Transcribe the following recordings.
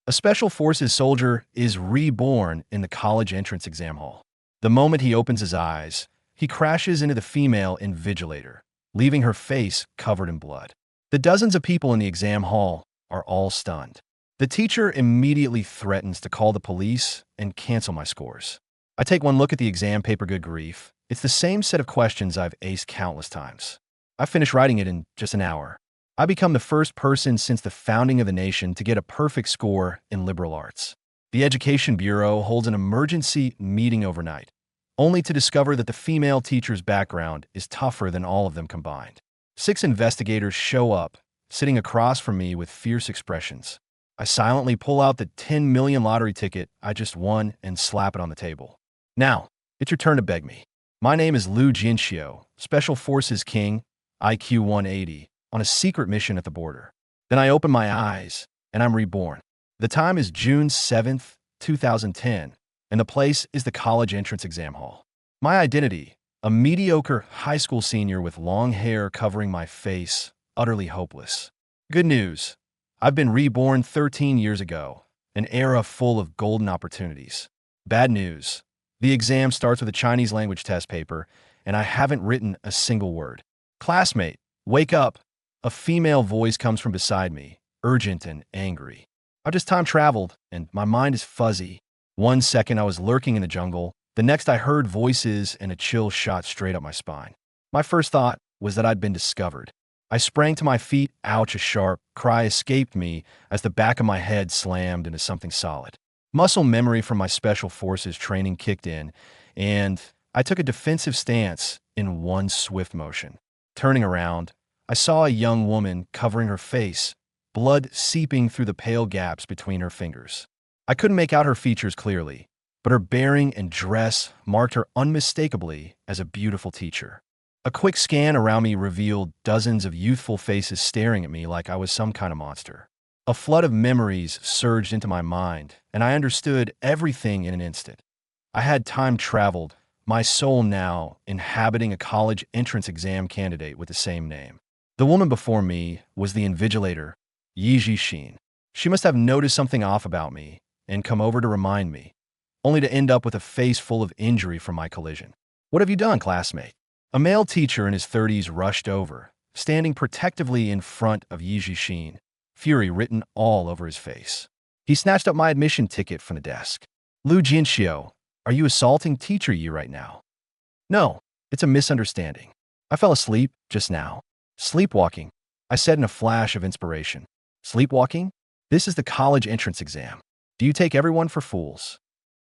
A Special Forces soldier is reborn in the college entrance exam hall. The moment he opens his eyes, he crashes into the female invigilator, leaving her face covered in blood. The dozens of people in the exam hall are all stunned. The teacher immediately threatens to call the police and cancel my scores. I take one look at the exam paper, good grief. It's the same set of questions I've aced countless times. I finish writing it in just an hour. I become the first person since the founding of the nation to get a perfect score in liberal arts. The Education Bureau holds an emergency meeting overnight, only to discover that the female teacher's background is tougher than all of them combined. 6 investigators show up, sitting across from me with fierce expressions. I silently pull out the 10 million lottery ticket I just won and slap it on the table. Now, it's your turn to beg me. My name is Lu Jianqiu, Special Forces King, IQ 180, on a secret mission at the border. Then I open my eyes, and I'm reborn. The time is June 7th, 2010, and the place is the college entrance exam hall. My identity, a mediocre high school senior with long hair covering my face, utterly hopeless. Good news. I've been reborn 13 years ago, an era full of golden opportunities. Bad news. The exam starts with a Chinese language test paper, and I haven't written a single word. Classmate, wake up. A female voice comes from beside me, urgent and angry. I've just time traveled, and my mind is fuzzy. One second I was lurking in the jungle, the next I heard voices and a chill shot straight up my spine. My first thought was that I'd been discovered. I sprang to my feet, ouch, a sharp cry escaped me as the back of my head slammed into something solid. Muscle memory from my Special Forces training kicked in, and I took a defensive stance in one swift motion. Turning around, I saw a young woman covering her face, blood seeping through the pale gaps between her fingers. I couldn't make out her features clearly, but her bearing and dress marked her unmistakably as a beautiful teacher. A quick scan around me revealed dozens of youthful faces staring at me like I was some kind of monster. A flood of memories surged into my mind, and I understood everything in an instant. I had time traveled, my soul now inhabiting a college entrance exam candidate with the same name. The woman before me was the invigilator, Xin. She must have noticed something off about me and come over to remind me, only to end up with a face full of injury from my collision. What have you done, classmate? A male teacher in his 30s rushed over, standing protectively in front of Xin, fury written all over his face. He snatched up my admission ticket from the desk. Lu Jianqiu, are you assaulting teacher Yi right now? No, it's a misunderstanding. I fell asleep just now. Sleepwalking, I said in a flash of inspiration. Sleepwalking? This is the college entrance exam. Do you take everyone for fools?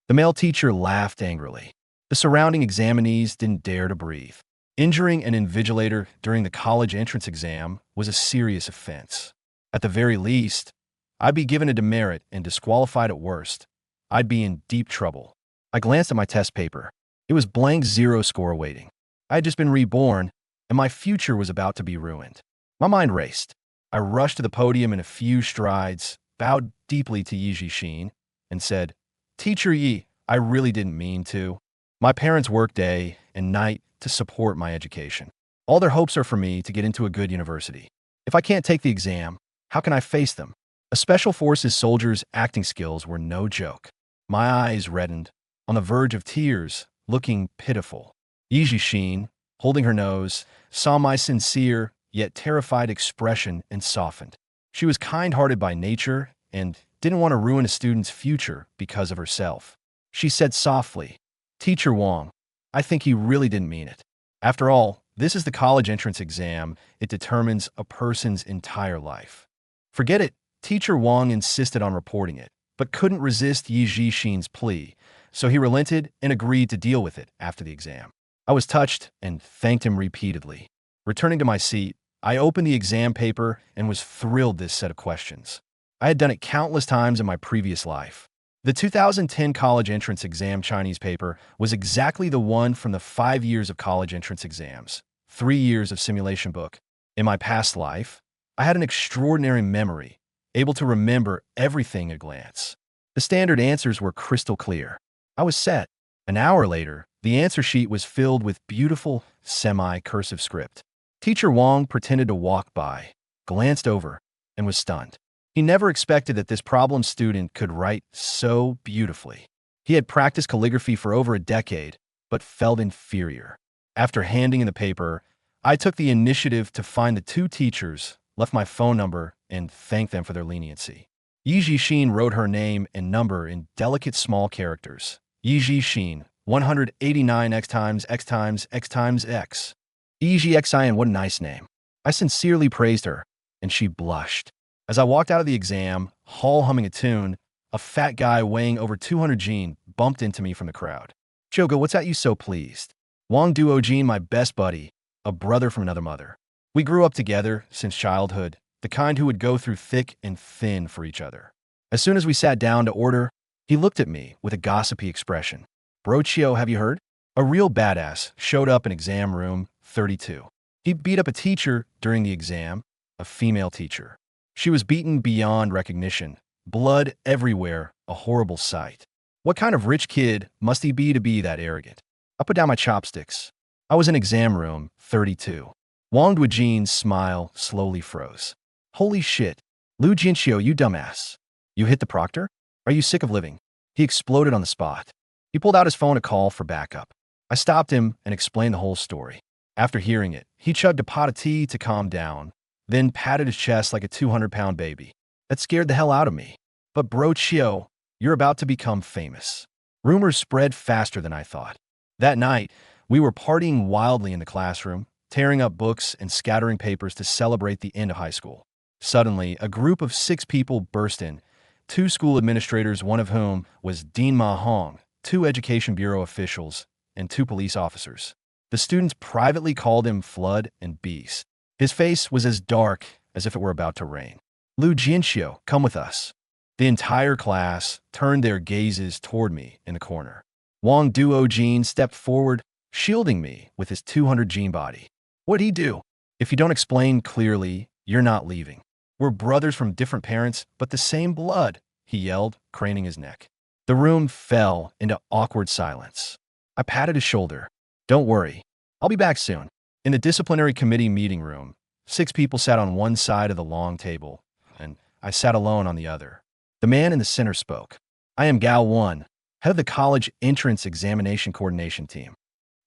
The male teacher laughed angrily. The surrounding examinees didn't dare to breathe. Injuring an invigilator during the college entrance exam was a serious offense. At the very least, I'd be given a demerit and disqualified at worst. I'd be in deep trouble. I glanced at my test paper. It was blank 0 score awaiting. I had just been reborn, and my future was about to be ruined. My mind raced. I rushed to the podium in a few strides, bowed deeply to Xin, and said, Teacher Yi, I really didn't mean to. My parents work day and night to support my education. All their hopes are for me to get into a good university. If I can't take the exam, how can I face them? A Special Forces soldier's acting skills were no joke. My eyes reddened, on the verge of tears, looking pitiful. Xin, holding her nose, saw my sincere, yet terrified expression and softened. She was kind-hearted by nature and didn't want to ruin a student's future because of herself. She said softly, Teacher Wang, I think he really didn't mean it. After all, this is the college entrance exam. It determines a person's entire life. Forget it. Teacher Wang insisted on reporting it, but couldn't resist Xin's plea, so he relented and agreed to deal with it after the exam. I was touched and thanked him repeatedly. Returning to my seat, I opened the exam paper and was thrilled this set of questions. I had done it countless times in my previous life. The 2010 college entrance exam Chinese paper was exactly the one from the 5 years of college entrance exams, 3 years of simulation book. In my past life, I had an extraordinary memory, able to remember everything at a glance. The standard answers were crystal clear. I was set. An hour later, the answer sheet was filled with beautiful, semi-cursive script. Teacher Wang pretended to walk by, glanced over, and was stunned. He He never expected that this problem student could write so beautifully. He had practiced calligraphy for over a decade, but felt inferior. After handing in the paper, I took the initiative to find the two teachers, left my phone number, and thanked them for their leniency. Yi Xin wrote her name and number in delicate small characters. Yi Xin, 189 x times x times x times x. Xin, what a nice name. I sincerely praised her, and she blushed. As I walked out of the exam hall humming a tune, a fat guy weighing over 200 Jean bumped into me from the crowd. Jogo, what's got you so pleased? Wang Duo Jean, my best buddy, a brother from another mother. We grew up together since childhood, the kind who would go through thick and thin for each other. As soon as we sat down to order, he looked at me with a gossipy expression. Bro Chio, have you heard? A real badass showed up in exam room 32. He beat up a teacher during the exam, a female teacher. She was beaten beyond recognition, blood everywhere, a horrible sight. What kind of rich kid must he be to be that arrogant? I put down my chopsticks. I was in exam room 32. Wang Duojin's smile slowly froze. Holy shit. Lu Jianqiu, you dumbass. You hit the proctor? Are you sick of living? He exploded on the spot. He pulled out his phone to call for backup. I stopped him and explained the whole story. After hearing it, he chugged a pot of tea to calm down, then patted his chest like a 200-pound baby. That scared the hell out of me. But bro Chio, you're about to become famous. Rumors spread faster than I thought. That night, we were partying wildly in the classroom, tearing up books and scattering papers to celebrate the end of high school. Suddenly, a group of 6 people burst in, 2 school administrators, one of whom was Dean Ma Hong, 2 Education Bureau officials, and 2 police officers. The students privately called him Flood and Beast. His face was as dark as if it were about to rain. Lu Jianqiu, come with us. The entire class turned their gazes toward me in the corner. Wang Duojin stepped forward, shielding me with his 200 Jean body. What'd he do? If you don't explain clearly, you're not leaving. We're brothers from different parents, but the same blood, he yelled, craning his neck. The room fell into awkward silence. I patted his shoulder. Don't worry, I'll be back soon. In the disciplinary committee meeting room, 6 people sat on one side of the long table, and I sat alone on the other. The man in the center spoke. I am Gao 1, head of the college entrance examination coordination team.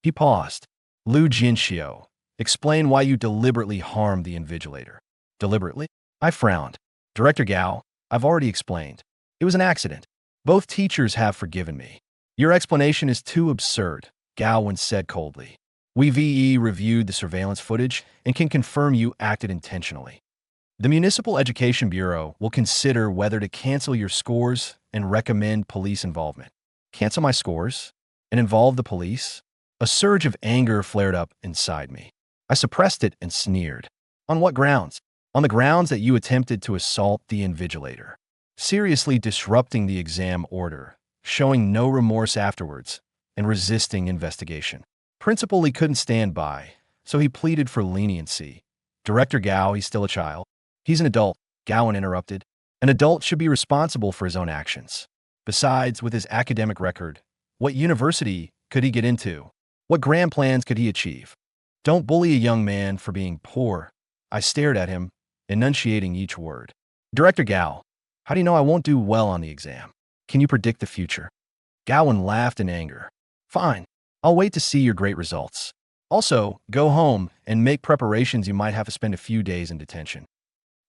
He paused. Lu Jianqiu, explain why you deliberately harmed the invigilator. Deliberately? I frowned. Director Gao, I've already explained. It was an accident. Both teachers have forgiven me. Your explanation is too absurd, Gao once said coldly. We VE reviewed the surveillance footage and can confirm you acted intentionally. The Municipal Education Bureau will consider whether to cancel your scores and recommend police involvement. Cancel my scores? And involve the police? A surge of anger flared up inside me. I suppressed it and sneered. On what grounds? On the grounds that you attempted to assault the invigilator, seriously disrupting the exam order, showing no remorse afterwards, and resisting investigation. Principal Lee couldn't stand by, so he pleaded for leniency. Director Gao, he's still a child. He's an adult, Gowan interrupted. An adult should be responsible for his own actions. Besides, with his academic record, what university could he get into? What grand plans could he achieve? Don't bully a young man for being poor. I stared at him, enunciating each word. Director Gao, how do you know I won't do well on the exam? Can you predict the future? Gowan laughed in anger. Fine, I'll wait to see your great results. Also, go home and make preparations. You might have to spend a few days in detention.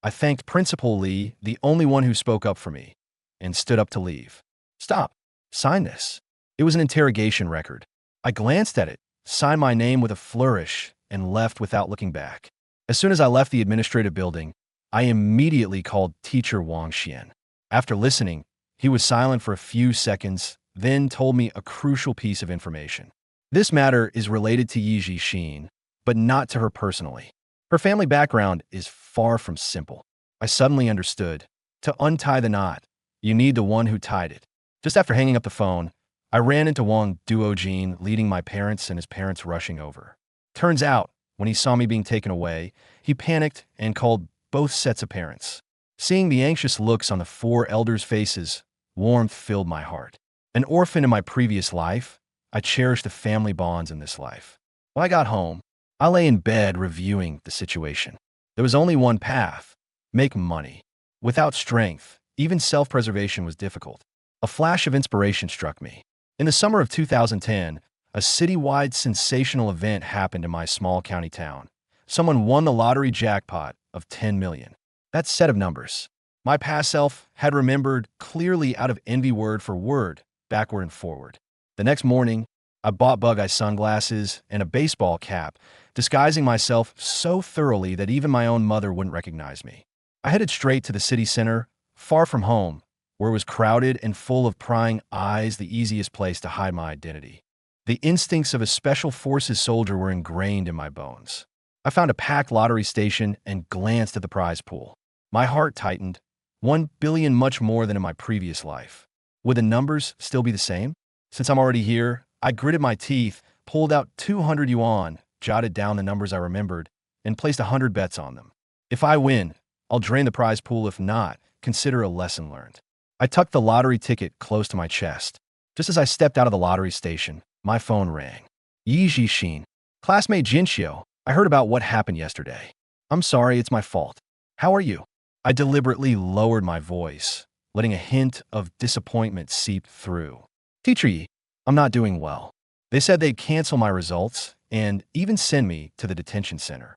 I thanked Principal Lee, the only one who spoke up for me, and stood up to leave. Stop. Sign this. It was an interrogation record. I glanced at it, signed my name with a flourish, and left without looking back. As soon as I left the administrative building, I immediately called Teacher Wang Xian. After listening, he was silent for a few seconds, then told me a crucial piece of information. This matter is related to Yi Xin, but not to her personally. Her family background is far from simple. I suddenly understood. To untie the knot, you need the one who tied it. Just after hanging up the phone, I ran into Wang Duojin, leading my parents and his parents rushing over. Turns out, when he saw me being taken away, he panicked and called both sets of parents. Seeing the anxious looks on the 4 elders' faces, warmth filled my heart. An orphan in my previous life, I cherished the family bonds in this life. When I got home, I lay in bed reviewing the situation. There was only one path: make money. Without strength, even self-preservation was difficult. A flash of inspiration struck me. In the summer of 2010, a citywide sensational event happened in my small county town. Someone won the lottery jackpot of 10 million. That set of numbers. My past self had remembered clearly out of envy word for word, backward and forward. The next morning, I bought bug-eye sunglasses and a baseball cap, disguising myself so thoroughly that even my own mother wouldn't recognize me. I headed straight to the city center, far from home, where it was crowded and full of prying eyes, the easiest place to hide my identity. The instincts of a special forces soldier were ingrained in my bones. I found a packed lottery station and glanced at the prize pool. My heart tightened. 1 billion, much more than in my previous life. Would the numbers still be the same? Since I'm already here, I gritted my teeth, pulled out 200 yuan, jotted down the numbers I remembered, and placed 100 bets on them. If I win, I'll drain the prize pool. If not, consider a lesson learned. I tucked the lottery ticket close to my chest. Just as I stepped out of the lottery station, my phone rang. Yi Jixin, classmate Jianqiu, I heard about what happened yesterday. I'm sorry, it's my fault. How are you? I deliberately lowered my voice, letting a hint of disappointment seep through. Teacher Yi, I'm not doing well. They said they'd cancel my results and even send me to the detention center.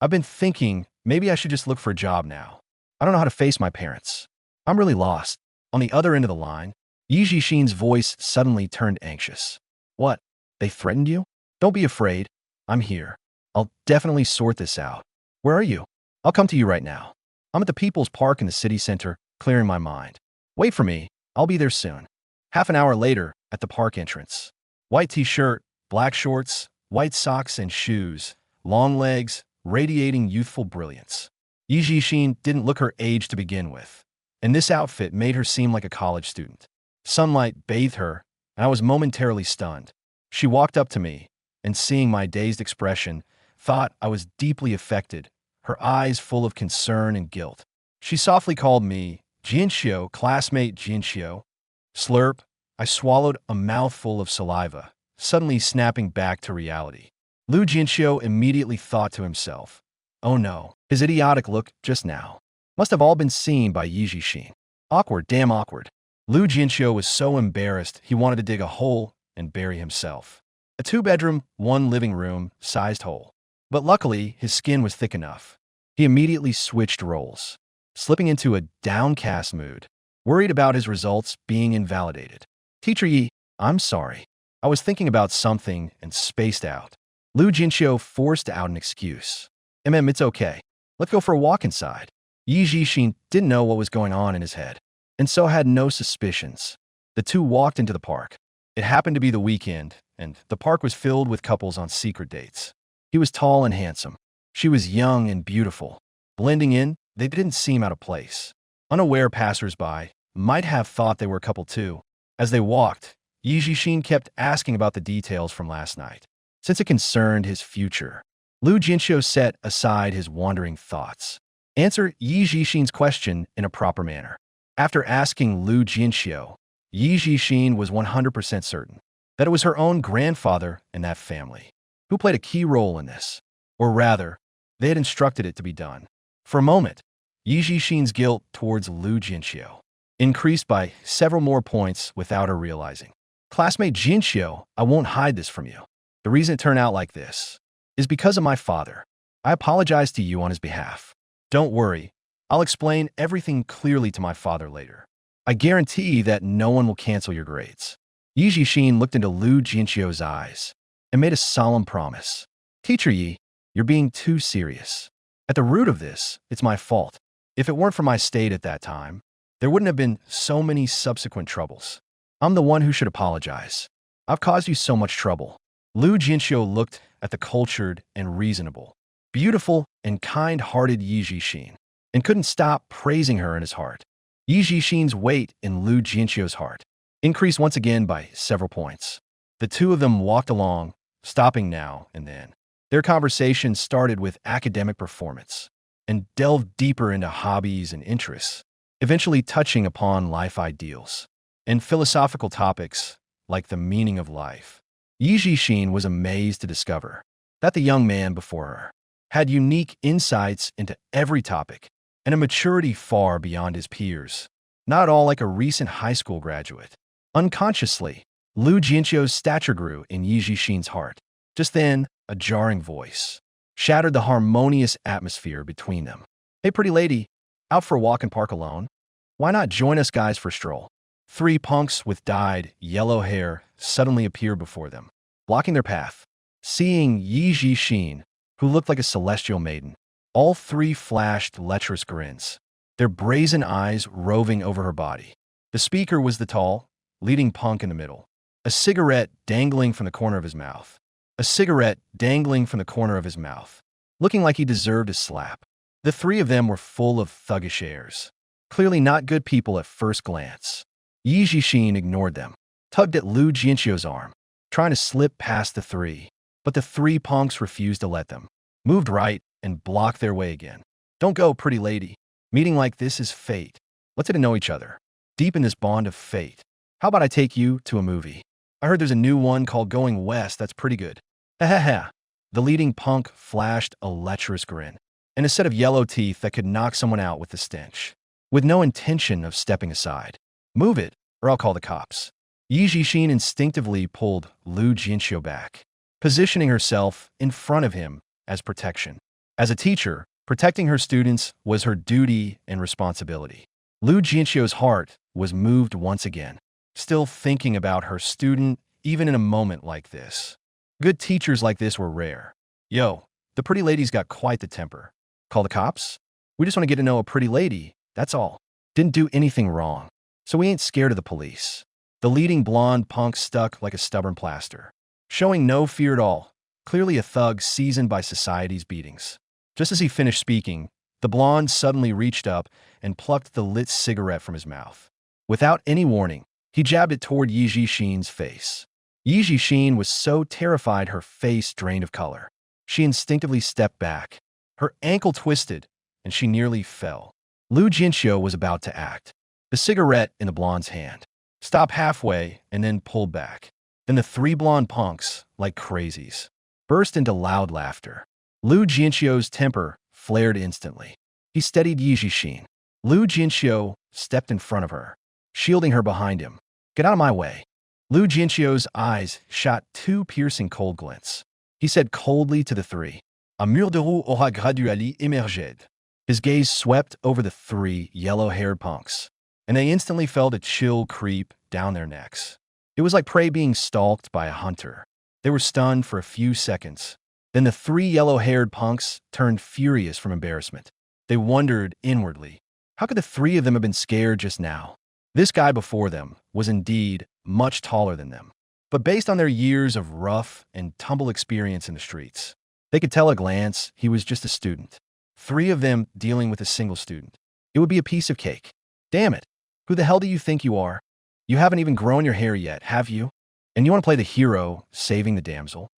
I've been thinking maybe I should just look for a job now. I don't know how to face my parents. I'm really lost. On the other end of the line, Yi Jixin's voice suddenly turned anxious. What? They threatened you? Don't be afraid. I'm here. I'll definitely sort this out. Where are you? I'll come to you right now. I'm at the People's Park in the city center, clearing my mind. Wait for me. I'll be there soon. Half an hour later, at the park entrance. White t-shirt, black shorts, white socks and shoes, long legs, radiating youthful brilliance. Yi Jixin didn't look her age to begin with, and this outfit made her seem like a college student. Sunlight bathed her, and I was momentarily stunned. She walked up to me, and seeing my dazed expression, thought I was deeply affected, her eyes full of concern and guilt. She softly called me Jianqiu, classmate Jianqiu. Slurp, I swallowed a mouthful of saliva, suddenly snapping back to reality. Lu Jianqiu immediately thought to himself, oh no, his idiotic look just now must have all been seen by Yi Jixin. Awkward, damn awkward. Lu Jianqiu was so embarrassed he wanted to dig a hole and bury himself. A 2-bedroom, 1 living room sized hole. But luckily, his skin was thick enough. He immediately switched roles, slipping into a downcast mood, worried about his results being invalidated. Teacher Yi, I'm sorry. I was thinking about something and spaced out. Lu Jianqiu forced out an excuse. It's okay. Let's go for a walk inside. Yi Jixin didn't know what was going on in his head, and so had no suspicions. The two walked into the park. It happened to be the weekend, and the park was filled with couples on secret dates. He was tall and handsome. She was young and beautiful. Blending in, they didn't seem out of place. Unaware passersby might have thought they were a couple too. As they walked, Yi Jixin kept asking about the details from last night, since it concerned his future. Lu Jianqiu set aside his wandering thoughts. Answer Yi Jixin's question in a proper manner. After asking Lu Jianqiu, Yi Jixin was 100% certain that it was her own grandfather and that family who played a key role in this. Or rather, they had instructed it to be done. For a moment, Yi Jixin's guilt towards Lu Jianqiu increased by several more points without her realizing. Classmate Jianqiu, I won't hide this from you. The reason it turned out like this is because of my father. I apologize to you on his behalf. Don't worry, I'll explain everything clearly to my father later. I guarantee that no one will cancel your grades. Yi Jixin looked into Lu Jianqiu's eyes and made a solemn promise. Teacher Yi, you're being too serious. At the root of this, it's my fault. If it weren't for my state at that time, there wouldn't have been so many subsequent troubles. I'm the one who should apologize. I've caused you so much trouble. Lu Jianqiu looked at the cultured and reasonable, beautiful and kind-hearted Yi Jixin and couldn't stop praising her in his heart. Yi Jixin's weight in Lu Jianqiu's heart increased once again by several points. The two of them walked along, stopping now and then. Their conversation started with academic performance and delved deeper into hobbies and interests, eventually touching upon life ideals and philosophical topics like the meaning of life. Yi Jixin was amazed to discover that the young man before her had unique insights into every topic and a maturity far beyond his peers. Not at all like a recent high school graduate. Unconsciously, Lu Jianqiu's stature grew in Yi Jixin's heart. Just then, a jarring voice shattered the harmonious atmosphere between them. "Hey, pretty lady, out for a walk in park alone? Why not join us guys for a stroll?" Three punks with dyed, yellow hair suddenly appeared before them, blocking their path. Seeing Yi Jixin, who looked like a celestial maiden, all three flashed lecherous grins, their brazen eyes roving over her body. The speaker was the tall, leading punk in the middle, a cigarette dangling from the corner of his mouth. Looking like he deserved a slap. The three of them were full of thuggish airs, clearly not good people at first glance. Yi Jixin ignored them, tugged at Lu Jianqiu's arm, trying to slip past the three, but the three punks refused to let them, moved right and blocked their way again. "Don't go, pretty lady. Meeting like this is fate. Let's get to know each other, deep in this bond of fate. How about I take you to a movie? I heard there's a new one called Going West that's pretty good." Ha ha ha. The leading punk flashed a lecherous grin, and a set of yellow teeth that could knock someone out with the stench, with no intention of stepping aside. "Move it, or I'll call the cops." Yi Jixin instinctively pulled Lu Jianqiu back, positioning herself in front of him as protection. As a teacher, protecting her students was her duty and responsibility. Lu Jianqiu's heart was moved once again, still thinking about her student even in a moment like this. Good teachers like this were rare. "Yo, the pretty lady's got quite the temper. Call the cops? We just want to get to know a pretty lady, that's all. Didn't do anything wrong, so we ain't scared of the police." The leading blonde punk stuck like a stubborn plaster, showing no fear at all, clearly a thug seasoned by society's beatings. Just as he finished speaking, the blonde suddenly reached up and plucked the lit cigarette from his mouth. Without any warning, he jabbed it toward Yi Jixin's face. Yi Jixin was so terrified her face drained of color. She instinctively stepped back. Her ankle twisted, and she nearly fell. Lu Jianqiu was about to act, the cigarette in the blonde's hand, stopped halfway and then pulled back. Then the three blonde punks, like crazies, burst into loud laughter. Lu Jianqiu's temper flared instantly. He steadied Yi Jixin. Lu Jianqiu stepped in front of her, shielding her behind him. "Get out of my way." Lu Jianqiu's eyes shot two piercing cold glints. He said coldly to the three, "Un mur de roue aura graduellement émergé." His gaze swept over the three yellow-haired punks, and they instantly felt a chill creep down their necks. It was like prey being stalked by a hunter. They were stunned for a few seconds. Then the three yellow-haired punks turned furious from embarrassment. They wondered inwardly, how could the three of them have been scared just now? This guy before them was indeed much taller than them, but based on their years of rough and tumble experience in the streets, they could tell at a glance he was just a student. Three of them dealing with a single student. It would be a piece of cake. "Damn it, who the hell do you think you are? You haven't even grown your hair yet, have you? And you want to play the hero saving the damsel?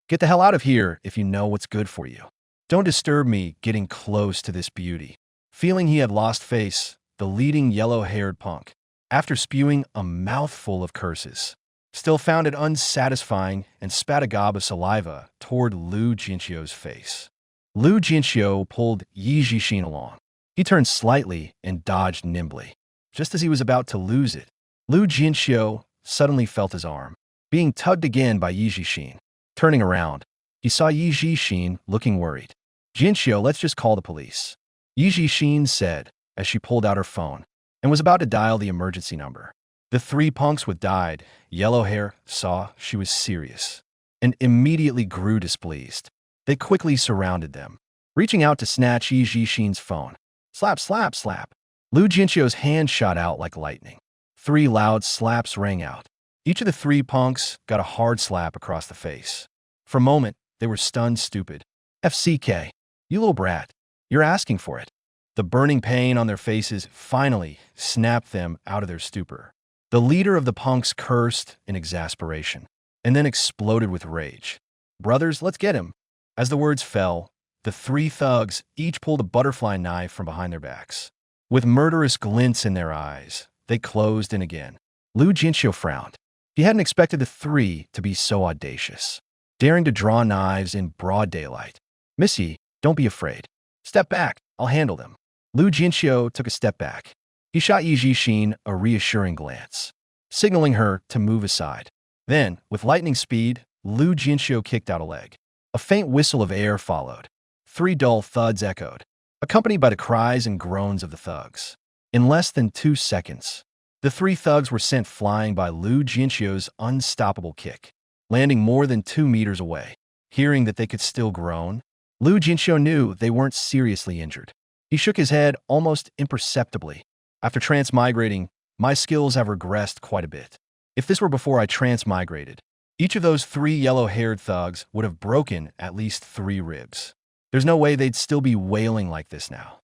Get the hell out of here if you know what's good for you. Don't disturb me getting close to this beauty." Feeling he had lost face, the leading yellow-haired punk, after spewing a mouthful of curses, still found it unsatisfying and spat a gob of saliva toward Lu Jianqiu's face. Lu Jianqiu pulled Yi Jixin along. He turned slightly and dodged nimbly. Just as he was about to lose it, Lu Jianqiu suddenly felt his arm being tugged again by Yi Jixin. Turning around, he saw Yi Jixin looking worried. "Jianqiu, let's just call the police," Yi Jixin said as she pulled out her phone and was about to dial the emergency number. The three punks with dyed, yellow hair saw she was serious and immediately grew displeased. They quickly surrounded them, reaching out to snatch Yi Jixin's phone. Slap, slap, slap. Lu Jianqiu's hand shot out like lightning. Three loud slaps rang out. Each of the three punks got a hard slap across the face. For a moment, they were stunned stupid. "FCK, you little brat, you're asking for it." The burning pain on their faces finally snapped them out of their stupor. The leader of the punks cursed in exasperation and then exploded with rage. "Brothers, let's get him." As the words fell, the three thugs each pulled a butterfly knife from behind their backs. With murderous glints in their eyes, they closed in again. Lu Jianqiu frowned. He hadn't expected the three to be so audacious, daring to draw knives in broad daylight. "Missy, don't be afraid. Step back, I'll handle them." Lu Jianqiu took a step back. He shot Yi Jixin a reassuring glance, signaling her to move aside. Then, with lightning speed, Lu Jianqiu kicked out a leg. A faint whistle of air followed. 3 dull thuds echoed, accompanied by the cries and groans of the thugs. In less than 2 seconds, the 3 thugs were sent flying by Lu Jianqiu's unstoppable kick, landing more than 2 meters away. Hearing that they could still groan, Lu Jianqiu knew they weren't seriously injured. He shook his head almost imperceptibly. After transmigrating, my skills have regressed quite a bit. If this were before I transmigrated, each of those 3 yellow-haired thugs would have broken at least 3 ribs. There's no way they'd still be wailing like this now.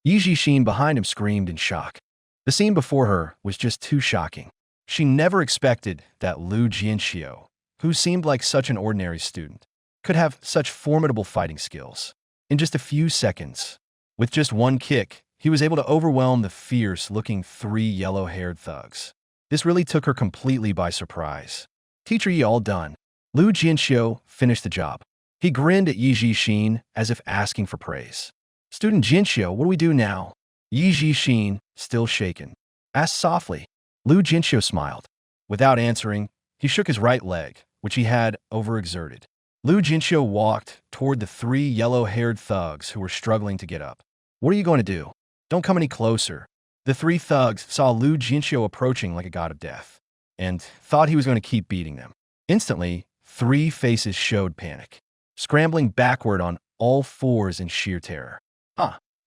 Yi Jixin behind him screamed in shock. The scene before her was just too shocking. She never expected that Lu Jianqiu, who seemed like such an ordinary student, could have such formidable fighting skills. In just a few seconds, with just 1 kick, he was able to overwhelm the fierce-looking 3 yellow-haired thugs. This really took her completely by surprise. Teacher Yi, all done. Lu Jianqiu finished the job. He grinned at Yi Jixin as if asking for praise. Student Jianqiu, what do we do now? Yi Jixin, still shaken, asked softly. Lu Jianqiu smiled. Without answering, he shook his right leg, which he had overexerted. Lu Jianqiu walked toward the 3 yellow-haired thugs who were struggling to get up. What are you going to do? Don't come any closer. The 3 thugs saw Lu Jianqiu approaching like a god of death, and thought he was going to keep beating them. Instantly, 3 faces showed panic, scrambling backward on all 4s in sheer terror.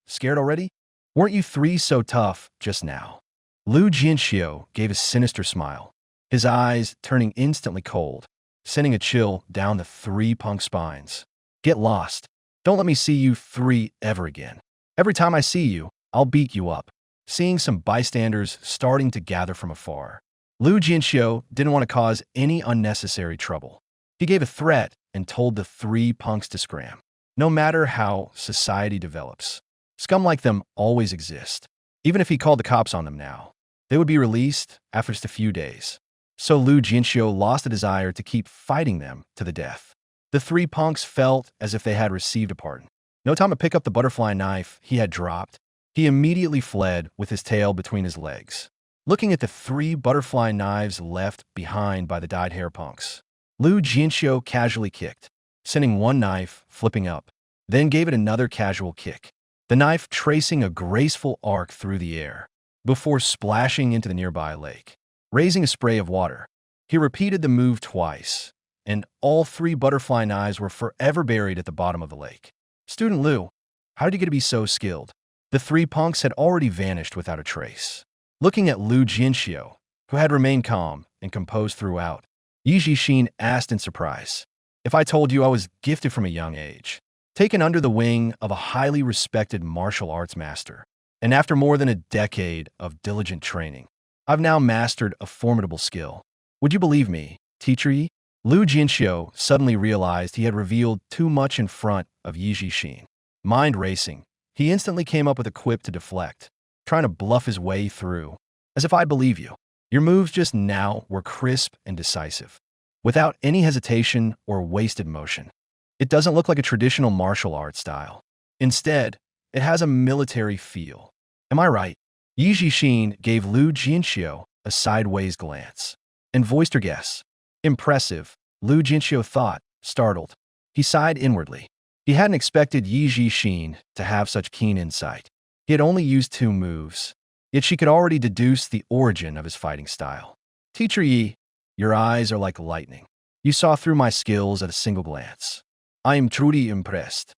Scared already? Weren't you 3 so tough just now? Lu Jianqiu gave a sinister smile, his eyes turning instantly cold, sending a chill down the 3 punk spines. Get lost. Don't let me see you 3 ever again. Every time I see you, I'll beat you up. Seeing some bystanders starting to gather from afar, Lu Jianqiu didn't want to cause any unnecessary trouble. He gave a threat and told the 3 punks to scram. No matter how society develops, scum like them always exist. Even if he called the cops on them now, they would be released after just a few days. So Lu Jianqiu lost the desire to keep fighting them to the death. The 3 punks felt as if they had received a pardon. No time to pick up the butterfly knife he had dropped. He immediately fled with his tail between his legs. Looking at the 3 butterfly knives left behind by the dyed hair punks, Lu Jianqiu casually kicked, sending 1 knife flipping up, then gave it another casual kick, the knife tracing a graceful arc through the air, before splashing into the nearby lake, raising a spray of water. He repeated the move twice, and all 3 butterfly knives were forever buried at the bottom of the lake. Student Lu, how did you get to be so skilled? The 3 punks had already vanished without a trace. Looking at Lu Jianqiu, who had remained calm and composed throughout, Yi Jixin asked in surprise, if I told you I was gifted from a young age, taken under the wing of a highly respected martial arts master, and after more than a decade of diligent training, I've now mastered a formidable skill. Would you believe me, Teacher Yi? Lu Jianqiu suddenly realized he had revealed too much in front of Yi Jixin. Mind racing, he instantly came up with a quip to deflect, trying to bluff his way through. As if I believe you. Your moves just now were crisp and decisive, without any hesitation or wasted motion. It doesn't look like a traditional martial arts style. Instead, it has a military feel. Am I right? Yi Jixin gave Lu Jianqiu a sideways glance and voiced her guess. Impressive, Lu Jianqiu thought, startled. He sighed inwardly. He hadn't expected Yi Jixin to have such keen insight. He had only used 2 moves, yet she could already deduce the origin of his fighting style. Teacher Yi, your eyes are like lightning. You saw through my skills at a single glance. I am truly impressed.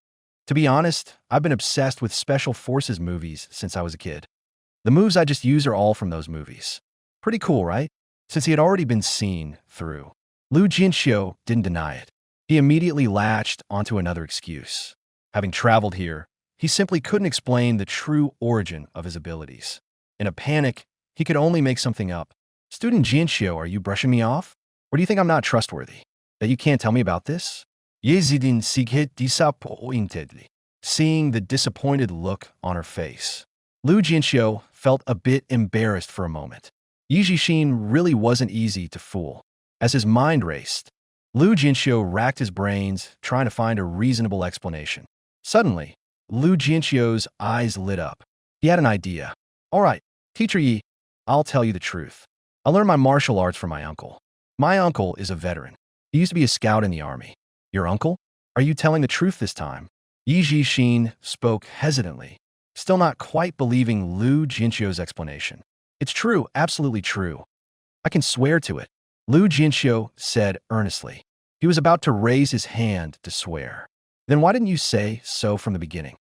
To be honest, I've been obsessed with special forces movies since I was a kid. The moves I just use are all from those movies. Pretty cool, right? Since he had already been seen through, Lu Jianqiu didn't deny it. He immediately latched onto another excuse. Having traveled here, he simply couldn't explain the true origin of his abilities. In a panic, he could only make something up. Student Jianqiu, are you brushing me off? Or do you think I'm not trustworthy? That you can't tell me about this? Yezidin sighet disappointedly. Seeing the disappointed look on her face, Lu Jianqiu felt a bit embarrassed for a moment. Yi Jixin really wasn't easy to fool. As his mind raced, Lu Jianqiu racked his brains trying to find a reasonable explanation. Suddenly, Lu Jianqiu's eyes lit up. He had an idea. All right, Teacher Yi, I'll tell you the truth. I learned my martial arts from my uncle. My uncle is a veteran. He used to be a scout in the army. Your uncle? Are you telling the truth this time? Yi Jixin spoke hesitantly, still not quite believing Lu Jianqiu's explanation. It's true, absolutely true. I can swear to it, Lu Jianqiu said earnestly. He was about to raise his hand to swear. Then why didn't you say so from the beginning?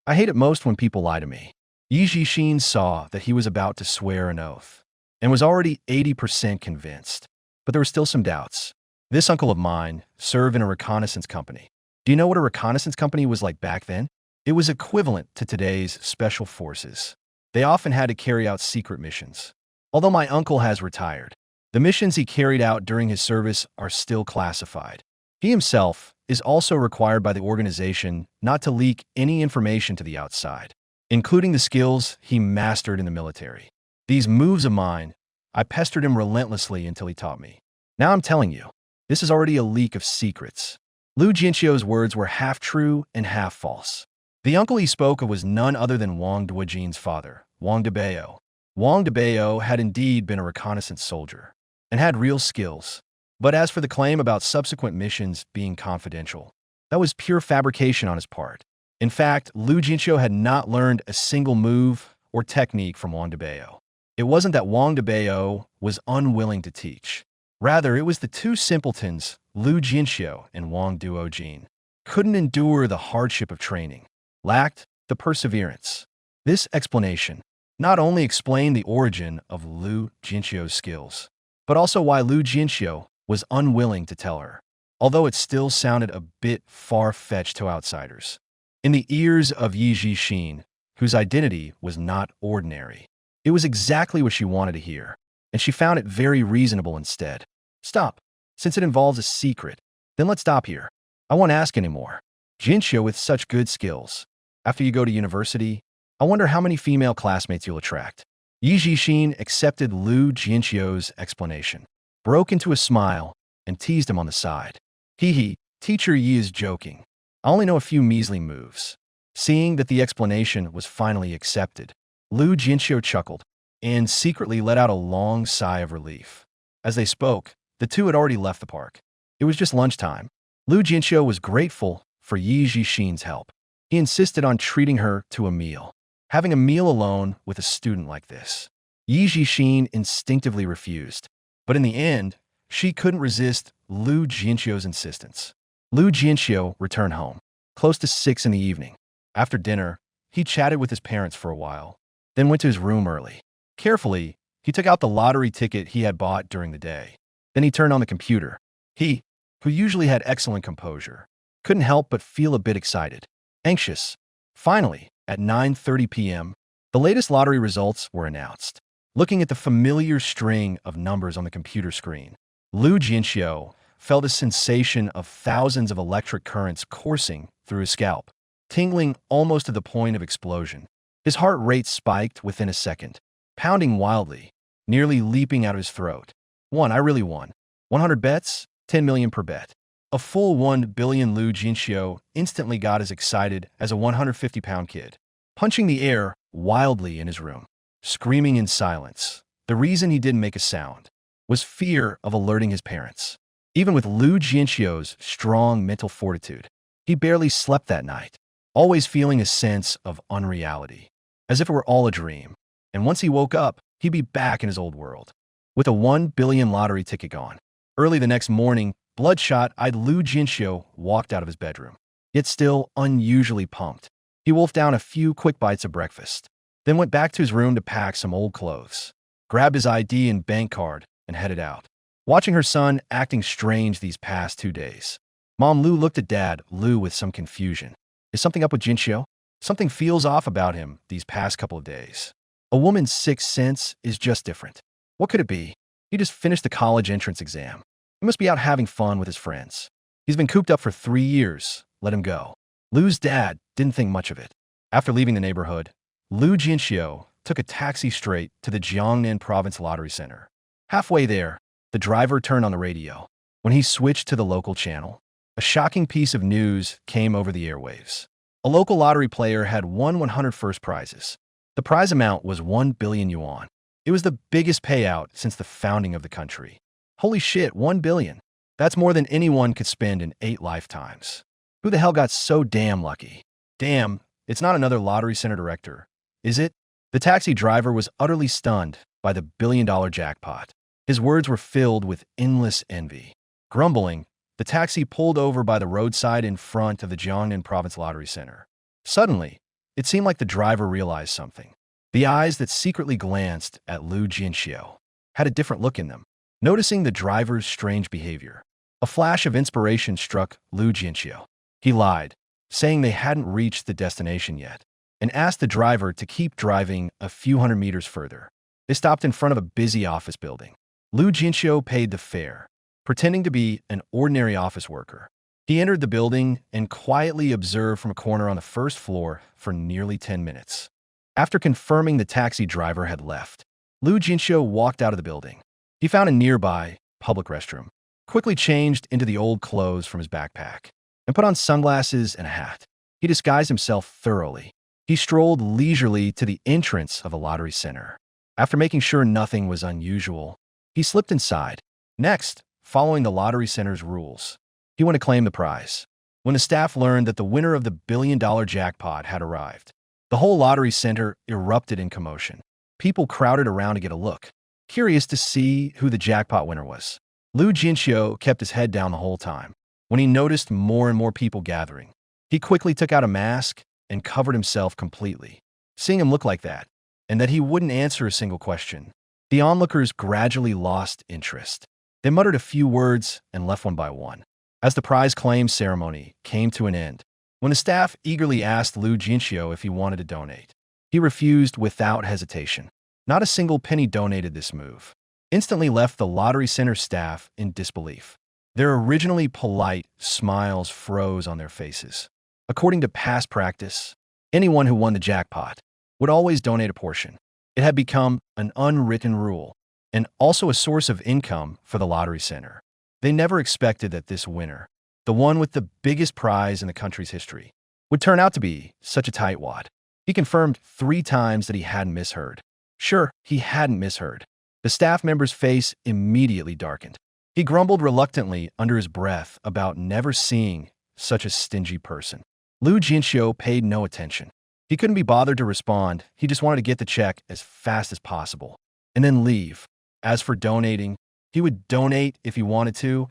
I hate it most when people lie to me. Yi Jixin saw that he was about to swear an oath and was already 80% convinced. But there were still some doubts. This uncle of mine served in a reconnaissance company. Do you know what a reconnaissance company was like back then? It was equivalent to today's special forces. They often had to carry out secret missions. Although my uncle has retired, the missions he carried out during his service are still classified. He himself is also required by the organization not to leak any information to the outside, including the skills he mastered in the military. These moves of mine, I pestered him relentlessly until he taught me. Now I'm telling you, this is already a leak of secrets. Lu Jianqiu's words were half true and half false. The uncle he spoke of was none other than Wang Duojin's father, Wang Debao. Wang Debao had indeed been a reconnaissance soldier and had real skills. But as for the claim about subsequent missions being confidential, that was pure fabrication on his part. In fact, Lu Jianqiu had not learned a single move or technique from Wang Debao. It wasn't that Wang Debao was unwilling to teach. Rather, it was the two simpletons, Lu Jianqiu and Wang Duojin, couldn't endure the hardship of training, lacked the perseverance. This explanation not only explained the origin of Lu Jianqiu's skills, but also why Lu Jianqiu was unwilling to tell her, although it still sounded a bit far-fetched to outsiders. In the ears of Yi Jixin, whose identity was not ordinary, it was exactly what she wanted to hear, and she found it very reasonable instead. Stop. Since it involves a secret, then let's stop here. I won't ask anymore. Jianqiu with such good skills. After you go to university, I wonder how many female classmates you'll attract. Yi Jixin accepted Lu Jianqiu's explanation, broke into a smile, and teased him on the side. Hee, Teacher Yi is joking. I only know a few measly moves. Seeing that the explanation was finally accepted, Lu Jianqiu chuckled and secretly let out a long sigh of relief. As they spoke, the two had already left the park. It was just lunchtime. Lu Jianqiu was grateful for Yi Jixin's help. He insisted on treating her to a meal. Having a meal alone with a student like this. Yi Jixin instinctively refused. But in the end, she couldn't resist Lu Jianqiu's insistence. Lu Jianqiu returned home, close to 6 in the evening. After dinner, he chatted with his parents for a while, then went to his room early. Carefully, he took out the lottery ticket he had bought during the day. Then he turned on the computer. He, who usually had excellent composure, couldn't help but feel a bit excited, anxious. Finally, at 9:30 p.m., the latest lottery results were announced. Looking at the familiar string of numbers on the computer screen, Lu Jianqiu felt a sensation of thousands of electric currents coursing through his scalp, tingling almost to the point of explosion. His heart rate spiked within a second, pounding wildly, nearly leaping out of his throat. I really won. 100 bets, 10 million per bet. A full 1 billion. Lu Jianqiu instantly got as excited as a 150-pound kid, punching the air wildly in his room, screaming in silence. The reason he didn't make a sound was fear of alerting his parents. Even with Lu Jianqiu's strong mental fortitude, he barely slept that night, always feeling a sense of unreality, as if it were all a dream. And once he woke up, he'd be back in his old world, with a 1 billion lottery ticket gone. Early the next morning, bloodshot-eyed Lu Jianqiu walked out of his bedroom, yet still unusually pumped. He wolfed down a few quick bites of breakfast, then went back to his room to pack some old clothes, grabbed his ID and bank card, and headed out. Watching her son acting strange these past 2 days, Mom Lu looked at Dad Lu with some confusion. Is something up with Jianqiu? Something feels off about him these past couple of days. A woman's sixth sense is just different. What could it be? He just finished the college entrance exam. He must be out having fun with his friends. He's been cooped up for 3 years. Let him go. Lu's dad didn't think much of it. After leaving the neighborhood, Lu Jianqiu took a taxi straight to the Jiangnan Province Lottery Center. Halfway there, the driver turned on the radio. When he switched to the local channel, a shocking piece of news came over the airwaves. A local lottery player had won 100 first prizes. The prize amount was 1 billion yuan. It was the biggest payout since the founding of the country. Holy shit, 1 billion. That's more than anyone could spend in 8 lifetimes. Who the hell got so damn lucky? Damn, it's not another lottery center director, is it? The taxi driver was utterly stunned by the billion-dollar jackpot. His words were filled with endless envy. Grumbling, the taxi pulled over by the roadside in front of the Jiangnan Province Lottery Center. Suddenly, it seemed like the driver realized something. The eyes that secretly glanced at Lu Jianqiu had a different look in them. Noticing the driver's strange behavior, a flash of inspiration struck Lu Jianqiu. He lied, saying they hadn't reached the destination yet, and asked the driver to keep driving a few hundred meters further. They stopped in front of a busy office building. Lu Jianqiu paid the fare, pretending to be an ordinary office worker. He entered the building and quietly observed from a corner on the first floor for nearly 10 minutes. After confirming the taxi driver had left, Lu Jianqiu walked out of the building. He found a nearby public restroom, quickly changed into the old clothes from his backpack, and put on sunglasses and a hat. He disguised himself thoroughly. He strolled leisurely to the entrance of a lottery center. After making sure nothing was unusual, he slipped inside. Next, following the lottery center's rules, he went to claim the prize. When the staff learned that the winner of the billion-dollar jackpot had arrived, the whole lottery center erupted in commotion. People crowded around to get a look, curious to see who the jackpot winner was. Lu Jianqiu kept his head down the whole time. When he noticed more and more people gathering, he quickly took out a mask and covered himself completely. Seeing him look like that, and that he wouldn't answer a single question, the onlookers gradually lost interest. They muttered a few words and left one by one. As the prize claim ceremony came to an end, when the staff eagerly asked Lu Jianqiu if he wanted to donate, he refused without hesitation. Not a single penny donated. This move instantly left the lottery center staff in disbelief. Their originally polite smiles froze on their faces. According to past practice, anyone who won the jackpot would always donate a portion. It had become an unwritten rule, and also a source of income for the lottery center. They never expected that this winner, the one with the biggest prize in the country's history, would turn out to be such a tightwad. He confirmed 3 times that he hadn't misheard. Sure, he hadn't misheard. The staff member's face immediately darkened. He grumbled reluctantly under his breath about never seeing such a stingy person. Lu Jianqiu paid no attention. He couldn't be bothered to respond. He just wanted to get the check as fast as possible and then leave. As for donating, he would donate if he wanted to,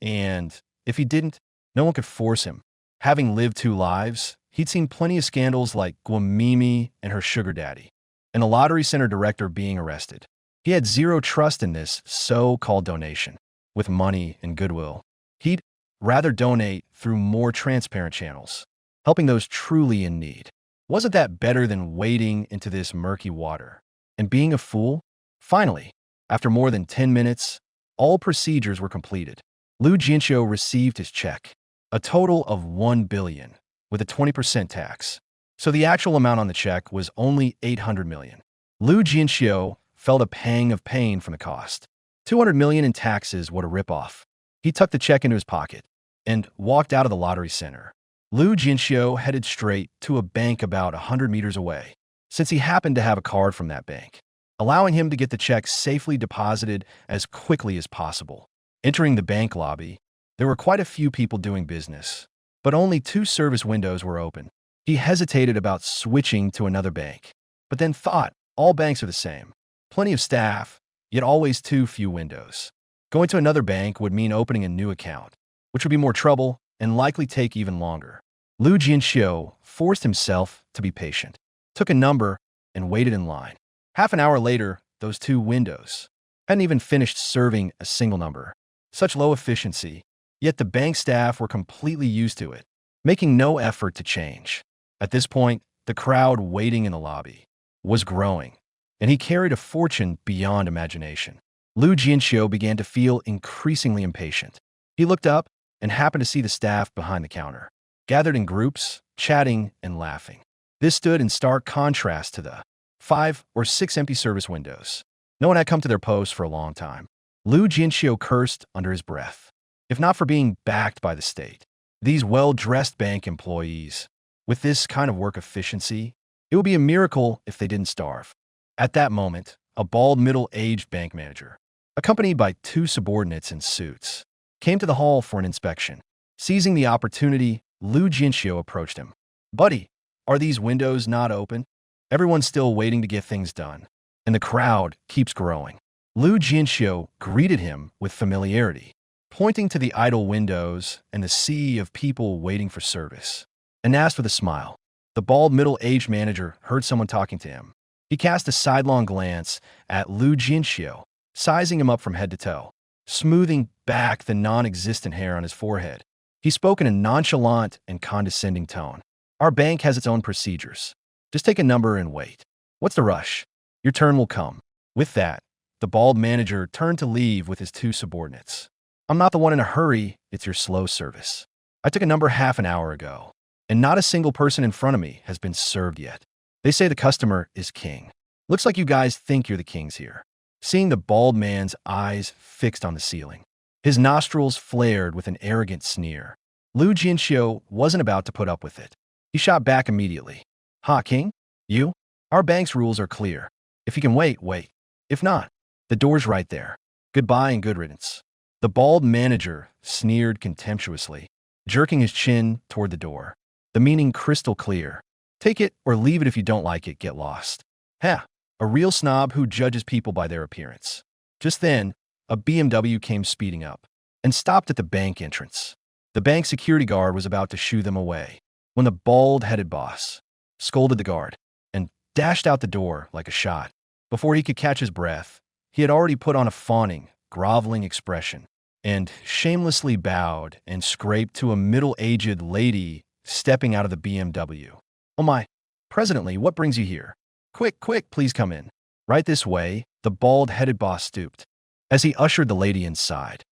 and if he didn't, no one could force him. Having lived 2 lives, he'd seen plenty of scandals like Guamimi and her sugar daddy, and a lottery center director being arrested. He had zero trust in this so-called donation. With money and goodwill, he'd rather donate through more transparent channels, helping those truly in need. Wasn't that better than wading into this murky water and being a fool? Finally, after more than 10 minutes, all procedures were completed. Lu Jianqiu received his check, a total of 1 billion, with a 20% tax. So the actual amount on the check was only 800 million. Lu Jianqiu felt a pang of pain from the cost. 200 million in taxes, what a ripoff. He tucked the check into his pocket and walked out of the lottery center. Lu Jianqiu headed straight to a bank about 100 meters away, since he happened to have a card from that bank, allowing him to get the check safely deposited as quickly as possible. Entering the bank lobby, there were quite a few people doing business, but only 2 service windows were open. He hesitated about switching to another bank, but then thought all banks are the same. Plenty of staff, yet always too few windows. Going to another bank would mean opening a new account, which would be more trouble and likely take even longer. Lu Jianqiu forced himself to be patient, took a number, and waited in line. Half an hour later, those 2 windows hadn't even finished serving a single number. Such low efficiency, yet the bank staff were completely used to it, making no effort to change. At this point, the crowd waiting in the lobby was growing, and he carried a fortune beyond imagination. Lu Jianqiu began to feel increasingly impatient. He looked up and happened to see the staff behind the counter, gathered in groups, chatting and laughing. This stood in stark contrast to the 5 or 6 empty service windows. No one had come to their post for a long time. Lu Jianqiu cursed under his breath. If not for being backed by the state, these well-dressed bank employees With this kind of work efficiency, it would be a miracle if they didn't starve. At that moment, a bald middle-aged bank manager, accompanied by two subordinates in suits, came to the hall for an inspection. Seizing the opportunity, Lu Jianqiu approached him. "Buddy, are these windows not open?" Everyone's still waiting to get things done, and the crowd keeps growing. Lu Jianqiu greeted him with familiarity, pointing to the idle windows and the sea of people waiting for service, and asked with a smile. The bald middle-aged manager heard someone talking to him. He cast a sidelong glance at Lu Jianqiu, sizing him up from head to toe, smoothing back the non-existent hair on his forehead. He spoke in a nonchalant and condescending tone. "Our bank has its own procedures. Just take a number and wait. What's the rush? Your turn will come." With that, the bald manager turned to leave with his two subordinates. "I'm not the one in a hurry, it's your slow service. I took a number half an hour ago, and not a single person in front of me has been served yet. They say the customer is king. Looks like you guys think you're the kings here." Seeing the bald man's eyes fixed on the ceiling, his nostrils flared with an arrogant sneer, Lu Jianqiu wasn't about to put up with it. He shot back immediately. "Ha, king? You? Our bank's rules are clear. If you can wait, wait. If not, the door's right there. Goodbye and good riddance." The bald manager sneered contemptuously, jerking his chin toward the door, the meaning crystal clear. "Take it or leave it. If you don't like it, get lost." Ha! A real snob who judges people by their appearance. Just then, a BMW came speeding up and stopped at the bank entrance. The bank security guard was about to shoo them away when the bald-headed boss scolded the guard and dashed out the door like a shot. Before he could catch his breath, he had already put on a fawning, groveling expression and shamelessly bowed and scraped to a middle-aged lady stepping out of the BMW. "Oh my, President, what brings you here? Quick, quick, please come in." "Right this way," the bald-headed boss stooped as he ushered the lady inside.